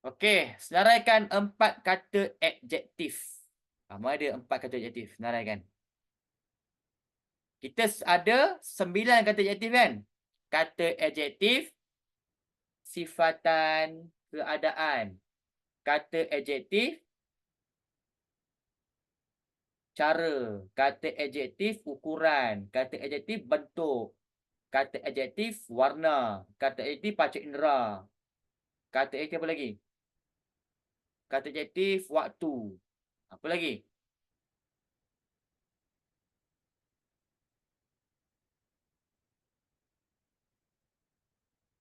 Speaker 2: Okey, senaraikan 4 kata adjektif. Mana ada 4 kata adjektif? Senaraikan. Kita ada 9 kata adjektif kan? Kata adjektif, sifatan, keadaan. Kata adjektif, cara. Kata adjektif, ukuran. Kata adjektif, bentuk. Kata adjektif, warna. Kata adjektif, panca indera. Kata adjektif apa lagi? Kata adjektif, waktu. Apa lagi?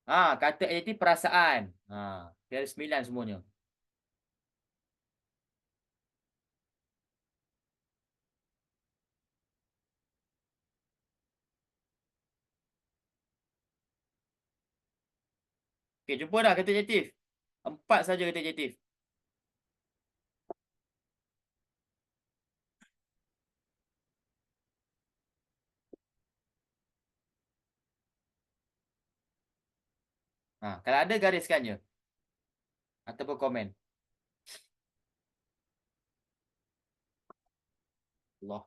Speaker 2: Kata adjektif perasaan. Dia ada 9 semuanya. Okey, jumpa dah kata adjektif. 4 saja kata adjektif. Kalau ada gariskan je. Ataupun komen. Allah.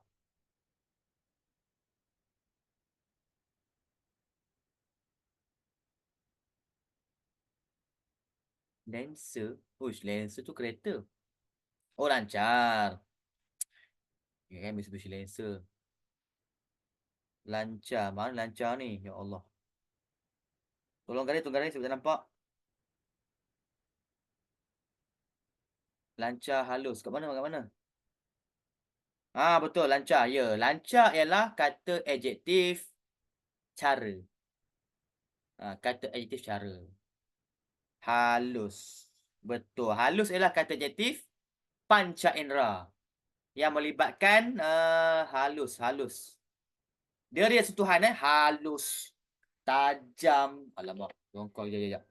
Speaker 2: Lancer. Uish, Lancer tu kereta. Oh, lancar. Ya kan, Mitsubishi Lancer. Lancar. Mana lancar ni? Ya Allah. Tolong garis sebab tak nampak. Lancar halus. Kat mana? Betul. Lancar. Ya. Lancar ialah kata adjektif cara. Kata adjektif cara. Halus. Betul. Halus ialah kata adjektif panca indera. Yang melibatkan halus. Dia ada sentuhan halus. Tajam. Alamak. Jongkok sekejap.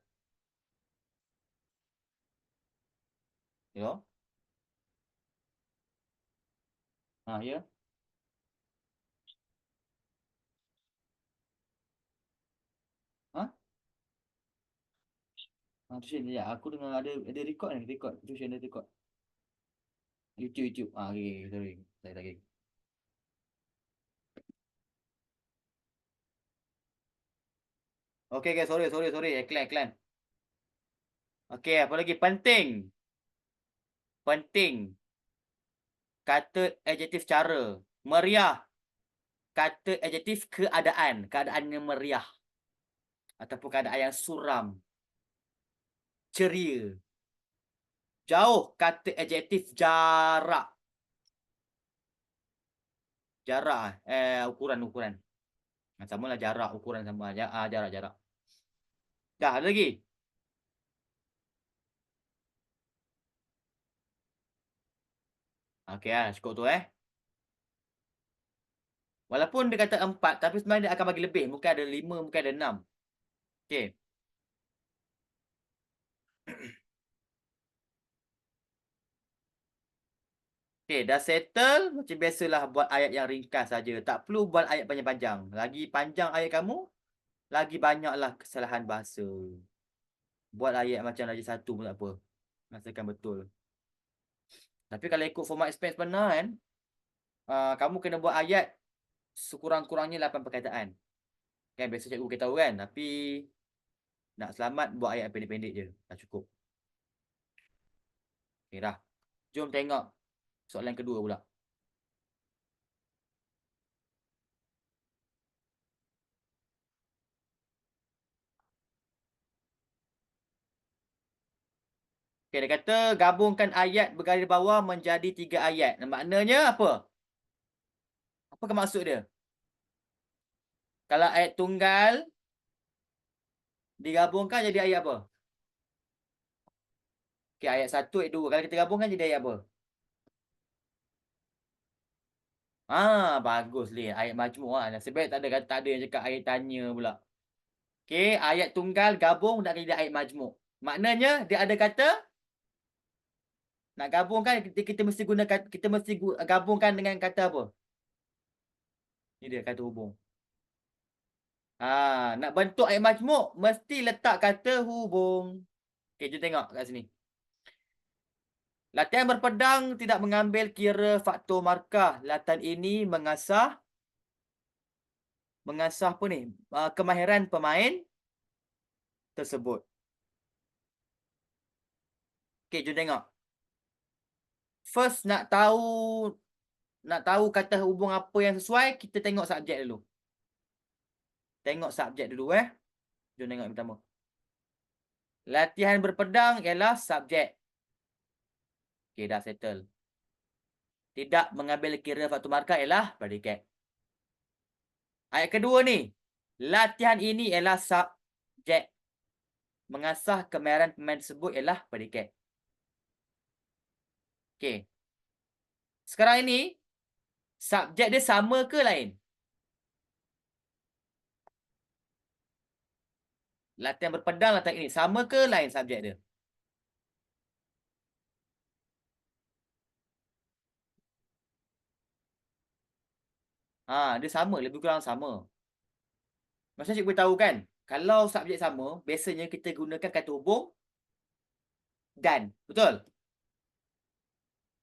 Speaker 2: Ya. Ya. Tuition sekejap. Aku dengar ada record ni. Tuition ada record. YouTube. Okay. Sorry. Saya lagi. Okay, sorry. Iklan. Okay, apa lagi? Penting. Kata adjektif cara. Meriah. Kata adjektif keadaan. Keadaannya meriah. ataupun keadaan yang suram, ceria. Jauh, kata adjektif jarak. Jarak, ukuran. Sama lah jarak, ukuran sama. Jarak. Dah, ada lagi. Okey lah, cukup tu Walaupun dia kata 4, tapi sebenarnya dia akan bagi lebih. Mungkin ada 5, mungkin ada 6. Okey. Okey, dah settle. Macam biasalah buat ayat yang ringkas saja. Tak perlu buat ayat panjang-panjang. Lagi panjang ayat kamu, lagi banyaklah kesalahan bahasa. Buat ayat macam Raja Satu pun tak apa. Rasakan betul. Tapi kalau ikut format expense benar kan, kamu kena buat ayat sekurang-kurangnya 8 perkataan. Kan biasa cikgu beritahu kan. Tapi nak selamat buat ayat pendek-pendek je. Dah cukup. Okay, dah. Jom tengok soalan kedua pula. Okay, dia kata gabungkan ayat bergaris bawah menjadi 3 ayat. Maknanya apa? Apa ke maksud dia? Kalau ayat tunggal digabungkan jadi ayat apa? Okay, ayat 1, ayat 2. Kalau kita gabungkan jadi ayat apa? Bagus ni. Ayat majmuk lah. Nasib baik tak ada yang cakap ayat tanya pula. Okay, ayat tunggal gabung nak jadi ayat majmuk. Maknanya dia ada kata nak gabungkan kita mesti gabungkan dengan kata apa? Ni dia kata hubung. Nak bentuk ayat majmuk mesti letak kata hubung. Okay, jom tengok kat sini. Latihan berpedang tidak mengambil kira faktor markah. Latihan ini mengasah apa ni? Kemahiran pemain tersebut. Okay, jom tengok. First nak tahu kata hubung apa yang sesuai, kita tengok subjek dulu. Tengok subjek dulu Jom tengok yang pertama. Latihan berpedang ialah subjek. Okay, dah settle. Tidak mengambil kira faktor markah ialah predikat. Ayat kedua ni. Latihan ini ialah subjek. Mengasah kemahiran pemain tersebut ialah predikat. Okay. Sekarang ini, subjek dia sama ke lain? Latihan berpedang latihan ini. Sama ke lain subjek dia? Dia sama. Lebih kurang sama. Macam cikgu tahu kan? Kalau subjek sama, biasanya kita gunakan kata hubung dan. Betul?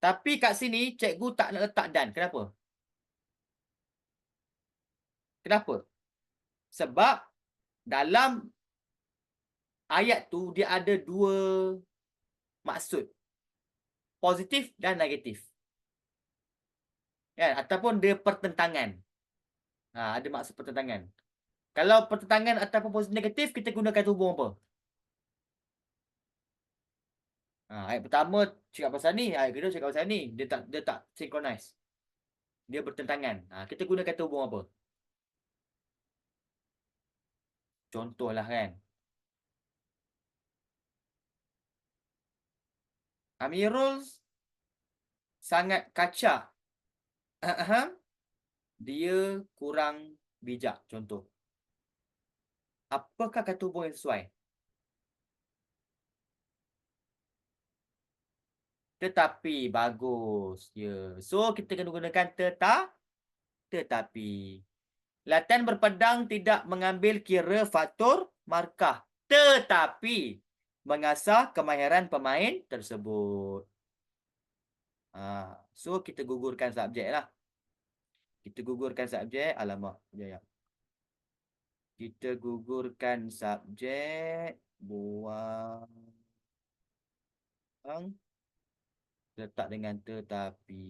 Speaker 2: Tapi kat sini, cikgu tak nak letak dan. Kenapa? Kenapa? Sebab dalam ayat tu, dia ada 2 maksud. Positif dan negatif. Kan? Ataupun dia pertentangan. Ada maksud pertentangan. Kalau pertentangan ataupun positif negatif, kita gunakan hubung apa? Ayat pertama cakap pasal ni, ayat kedua cakap pasal ni. Dia tak synchronize. Dia bertentangan. Kita guna kata hubung apa? Contohlah kan. Amirul sangat kacak. Dia kurang bijak. Contoh. Apakah kata hubung yang sesuai? Tetapi. Bagus. So, kita kena gunakan tetapi. Latihan berpedang tidak mengambil kira faktor markah. Tetapi mengasah kemahiran pemain tersebut. So, kita gugurkan subjek lah. Kita gugurkan subjek. Alamak. Sekejap. Kita gugurkan subjek. Buang. Letak dengan tetapi.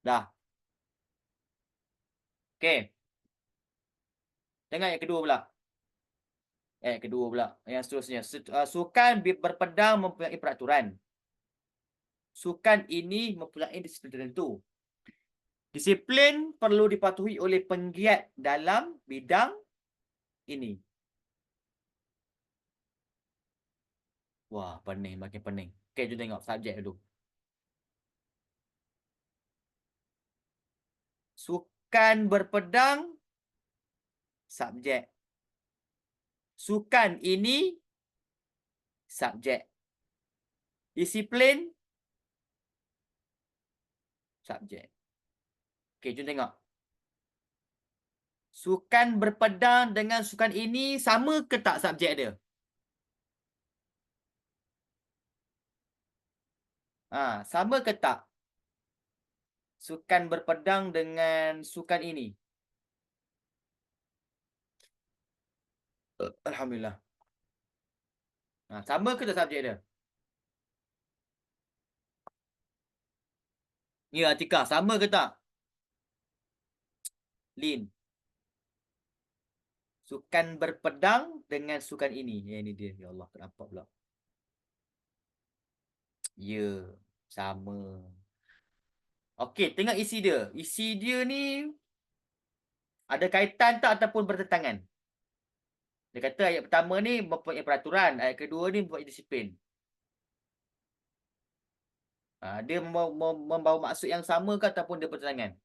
Speaker 2: Dah. Okey. Tengok yang kedua pula. Kedua pula. Yang seterusnya. Sukan berpedang mempunyai peraturan. Sukan ini mempunyai disiplin tertentu. Disiplin perlu dipatuhi oleh penggiat dalam bidang ini. Wah, pening, makin pening. Okey, jom tengok subjek dulu. Sukan berpedang, subjek. Sukan ini, subjek. Disiplin, subjek. Okey, jom tengok. Sukan berpedang dengan sukan ini sama ke tak subjek dia? Sama ke tak? Sukan berpedang dengan sukan ini. Alhamdulillah. Sama ke tak subjek dia? Ya, Atikah, sama ke tak? Lin. Sukan berpedang dengan sukan ini. Ini dia. Ya Allah, tak nampak pula. Ya, sama. Okey, tengok isi dia. Isi dia ni ada kaitan tak ataupun bertentangan? Dia kata ayat pertama ni mempunyai peraturan. Ayat kedua ni mempunyai disiplin. Dia membawa maksud yang sama ke ataupun dia bertentangan?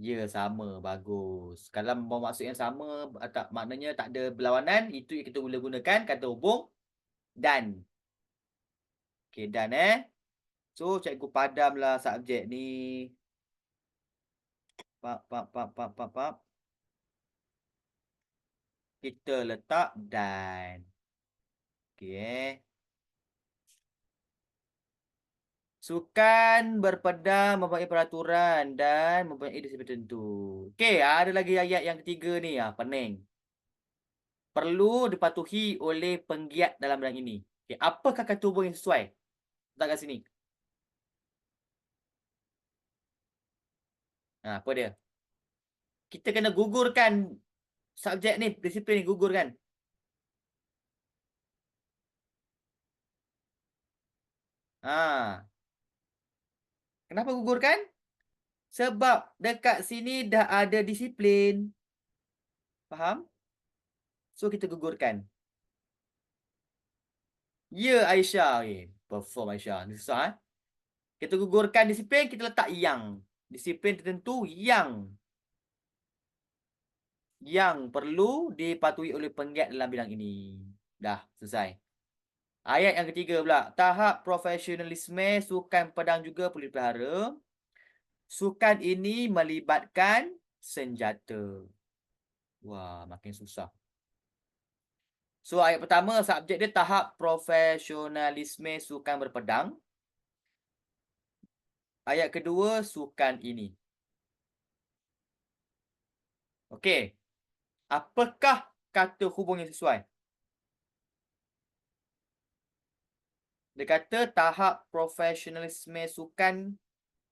Speaker 2: Ya, sama. Bagus. Kalau membawa maksud yang sama, maknanya tak ada berlawanan, itu yang kita boleh gunakan kata hubung dan. Okey, dan So, cikgu padamlah subjek ni. Pap. Kita letak dan. Okey, Sukan berpedang mempunyai peraturan dan mempunyai disiplin tertentu. Okey, ada lagi ayat yang ketiga ni. Pening. Perlu dipatuhi oleh penggiat dalam bidang ini. Okey, apakah kata hubung yang sesuai? Letak kat sini. Apa dia? Kita kena gugurkan subjek ni, disiplin ni gugurkan. Kenapa gugurkan? Sebab dekat sini dah ada disiplin. Faham? So, kita gugurkan. Ya, Aisyah. Perform Aisyah. Ini susah. Kita gugurkan disiplin, kita letak yang. Disiplin tertentu yang perlu dipatuhi oleh penggiat dalam bidang ini. Dah, selesai. Ayat yang ketiga pula. Tahap profesionalisme sukan pedang juga perlu dipelihara. Sukan ini melibatkan senjata. Wah, makin susah. So, ayat pertama, subjek dia tahap profesionalisme sukan berpedang. Ayat kedua, sukan ini. Okey. Apakah kata hubung yang sesuai? Dia kata tahap profesionalisme sukan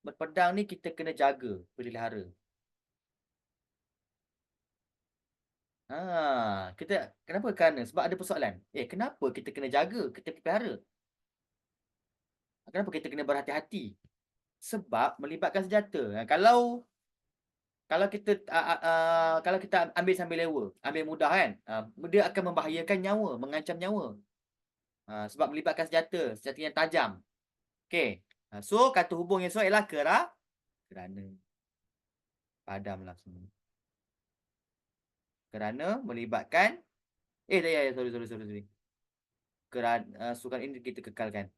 Speaker 2: berpedang ni kita kena jaga, pelihara. Kenapa kerana? Sebab ada persoalan. Kenapa kita kena jaga, kita pelihara? Kenapa kita kena berhati-hati? Sebab melibatkan senjata. Kalau kita ambil sambil lewa, ambil mudah kan, dia akan membahayakan nyawa, mengancam nyawa. Sebab melibatkan senjata yang tajam. Okey. So, kata hubung yang sesuai ialah kerana. Padamlah semua. Kerana melibatkan sorry. Kerana sukan ini kita kekalkan.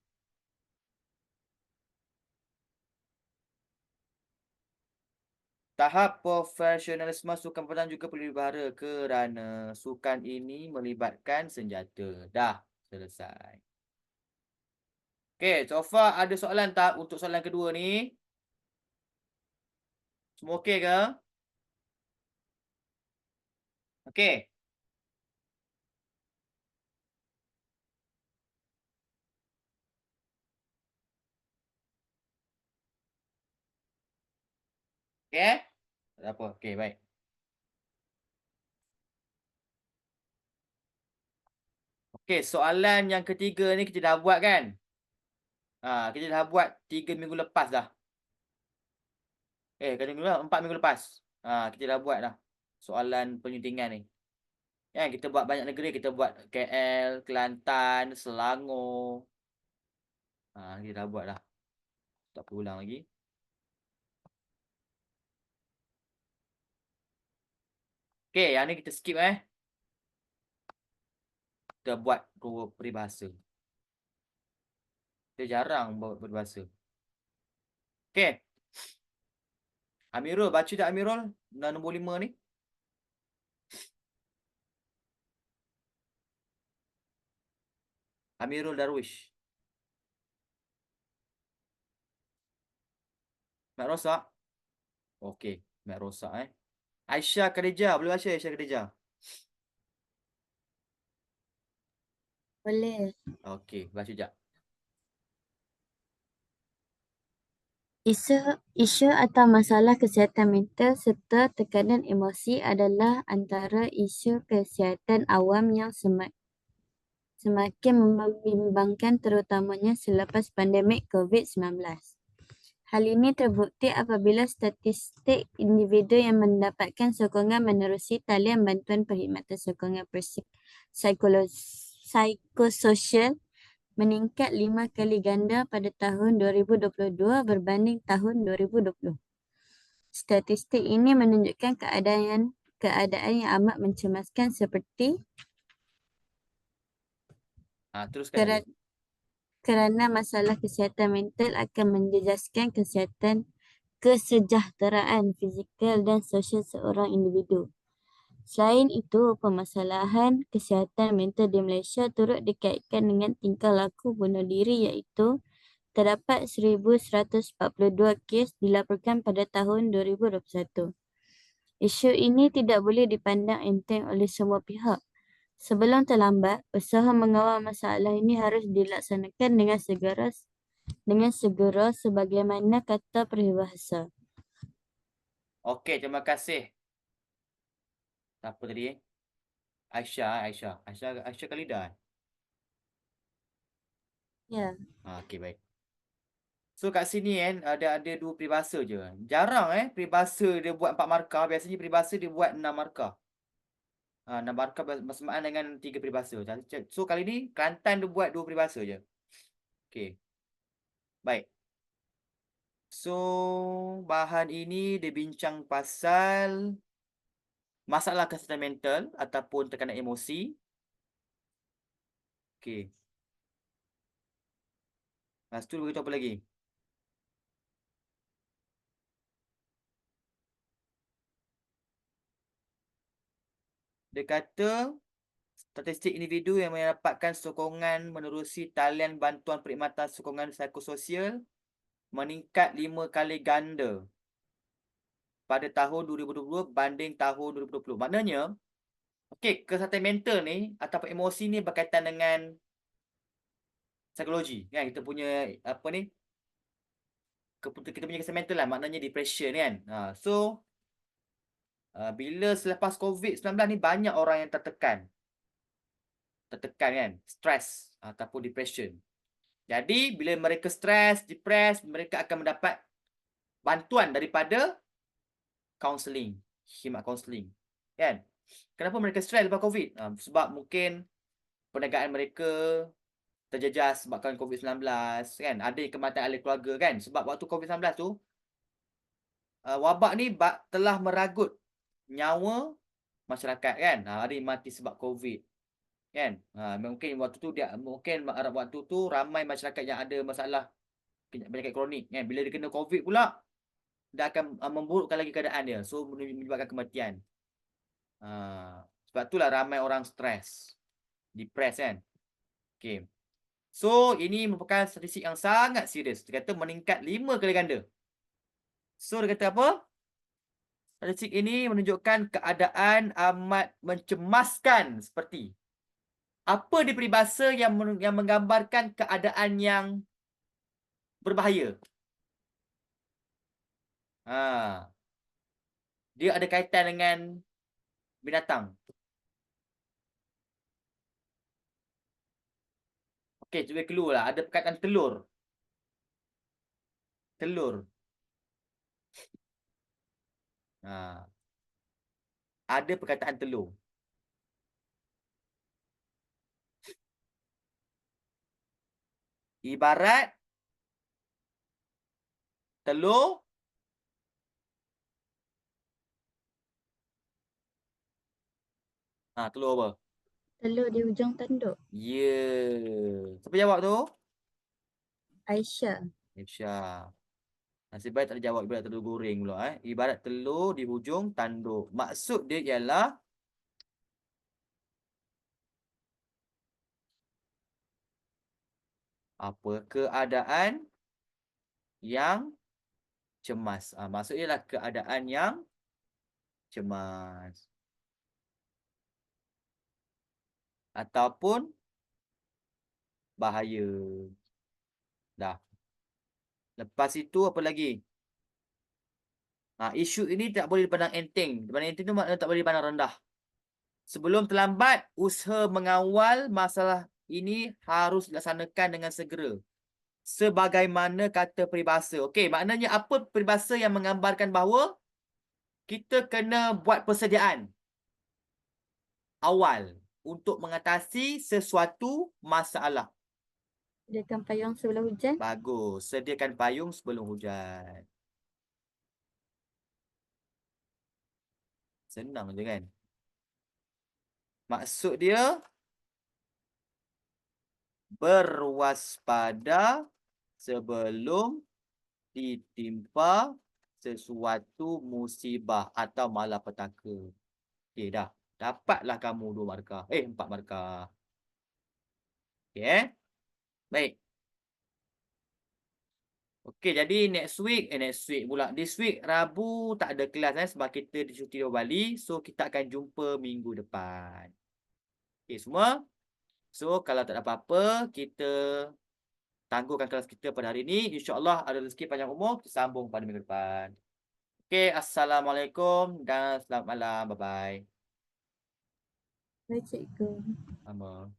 Speaker 2: Tahap profesionalisme sukan pedang juga perlu dipelihara kerana sukan ini melibatkan senjata. Dah, selesai. Okey, so far ada soalan tak untuk soalan kedua ni? Semua okey ke? Okey. Okay? Tak apa. Okay, baik. Okay, soalan yang ketiga ni kita dah buat kan? Kita dah buat 3 minggu lepas dah. 4 minggu lepas. Kita dah buat dah soalan penyuntingan ni. Kan kita buat banyak negeri, kita buat KL, Kelantan, Selangor. Kita dah buat dah. Tak perlu ulang lagi. Okay, yang ni kita skip Kita buat peribahasa. Kita jarang buat peribahasa. Okay. Amirul, baca tak Amirul? Nombor 5 ni. Amirul Darwish. Mat Rosak. Okey, Mat Rosak Aisyah Khadijah, boleh baca Aisyah Khadijah?
Speaker 1: Boleh.
Speaker 2: Okey, baca sekejap.
Speaker 5: Isu atau masalah kesihatan mental serta tekanan emosi adalah antara isu kesihatan awam yang semakin membimbangkan terutamanya selepas pandemik COVID-19. Hal ini terbukti apabila statistik individu yang mendapatkan sokongan menerusi talian bantuan perkhidmatan sokongan psikososial meningkat 5 kali ganda pada tahun 2022 berbanding tahun 2020. Statistik ini menunjukkan keadaan yang amat mencemaskan seperti
Speaker 2: Teruskan lagi.
Speaker 5: kerana masalah kesihatan mental akan menjejaskan kesejahteraan fizikal dan sosial seorang individu. Selain itu, permasalahan kesihatan mental di Malaysia turut dikaitkan dengan tingkah laku bunuh diri iaitu terdapat 1,142 kes dilaporkan pada tahun 2021. Isu ini tidak boleh dipandang enteng oleh semua pihak. Sebelum terlambat, usaha mengawal masalah ini harus dilaksanakan dengan segera sebagaimana kata peribahasa.
Speaker 2: Okey, terima kasih. Siapa tadi Aisyah Khalidah.
Speaker 5: Ya.
Speaker 2: Okey, baik. So kat sini ada 2 peribahasa je. Jarang peribahasa dia buat 4 markah, biasanya peribahasa dia buat 6 markah. 6 markah bersamaan dengan 3 peribahasa. So kali ni Kelantan dia buat 2 peribahasa je. Okey. Baik. So bahan ini dia bincang pasal masalah kesihatan mental ataupun tekanan emosi. Okey. Lepas tu beritahu apa lagi? Dia kata statistik individu yang mendapatkan sokongan menerusi talian bantuan perkhidmatan sokongan psikososial meningkat 5 kali ganda pada tahun 2022 banding tahun 2020. Maknanya, okey, kesihatan mental ni ataupun emosi ni berkaitan dengan psikologi kan, kita punya apa ni, kita punya kesihatan mental lah, maknanya depression kan. So bila selepas COVID-19 ni banyak orang yang tertekan kan, stres ataupun depression. Jadi bila mereka stres, depres, mereka akan mendapat bantuan daripada kaunseling, khidmat kaunseling kan. Kenapa mereka stres lepas COVID? Sebab mungkin perniagaan mereka terjejas sebabkan COVID-19 kan. Ada kematian ahli keluarga kan. Sebab waktu COVID-19 tu wabak ni telah meragut nyawa masyarakat kan. Ada yang mati sebab COVID kan. Mungkin waktu tu ramai masyarakat yang ada masalah penyakit kronik kan. Bila dia kena COVID pula, dia akan memburukkan lagi keadaan dia. So menyebabkan kematian. Sebab itulah ramai orang stres, depres kan. Okay. So ini merupakan statistik yang sangat serius. Dia kata meningkat 5 kali ganda. So dia kata apa? Statistik ini menunjukkan keadaan amat mencemaskan seperti apa di peribahasa yang menggambarkan keadaan yang berbahaya. Dia ada kaitan dengan binatang. Okey, cuba clue lah. Ada perkataan telur. Telur. Ha. Ada perkataan telur. Ibarat telur. Telur apa?
Speaker 5: Telur di hujung tanduk.
Speaker 2: Ya. Siapa jawab tu?
Speaker 5: Aisyah.
Speaker 2: Aisyah. Nasib baik tak ada jawab ibarat telur goreng pula Ibarat telur di hujung tanduk. Maksud dia ialah apa? Keadaan yang cemas. Maksud dia ialah keadaan yang cemas. Ataupun bahaya. Dah. Lepas itu apa lagi? Isu ini tak boleh dipandang enteng. Dipandang enteng tu maknanya tak boleh dipandang rendah. Sebelum terlambat, usaha mengawal masalah ini harus dilaksanakan dengan segera. Sebagaimana kata peribahasa. Okey, maknanya apa peribahasa yang menggambarkan bahawa kita kena buat persediaan awal untuk mengatasi sesuatu masalah.
Speaker 5: Sediakan payung sebelum hujan.
Speaker 2: Bagus. Sediakan payung sebelum hujan. Senang je kan? Maksud dia berwaspada sebelum ditimpa sesuatu musibah atau malapetaka. Okey dah. Dapatlah kamu 2 markah. 4 markah. Okey Baik. Okey, jadi next week pula. This week Rabu tak ada kelas sebab kita dicuti 2 Bali. So kita akan jumpa minggu depan. Okey semua. So kalau tak ada apa-apa, kita tangguhkan kelas kita pada hari ini. InsyaAllah ada rezeki panjang umur, kita sambung pada minggu depan. Okey, Assalamualaikum dan selamat malam. Bye-bye.
Speaker 5: Baik, cikgu.
Speaker 2: Sama.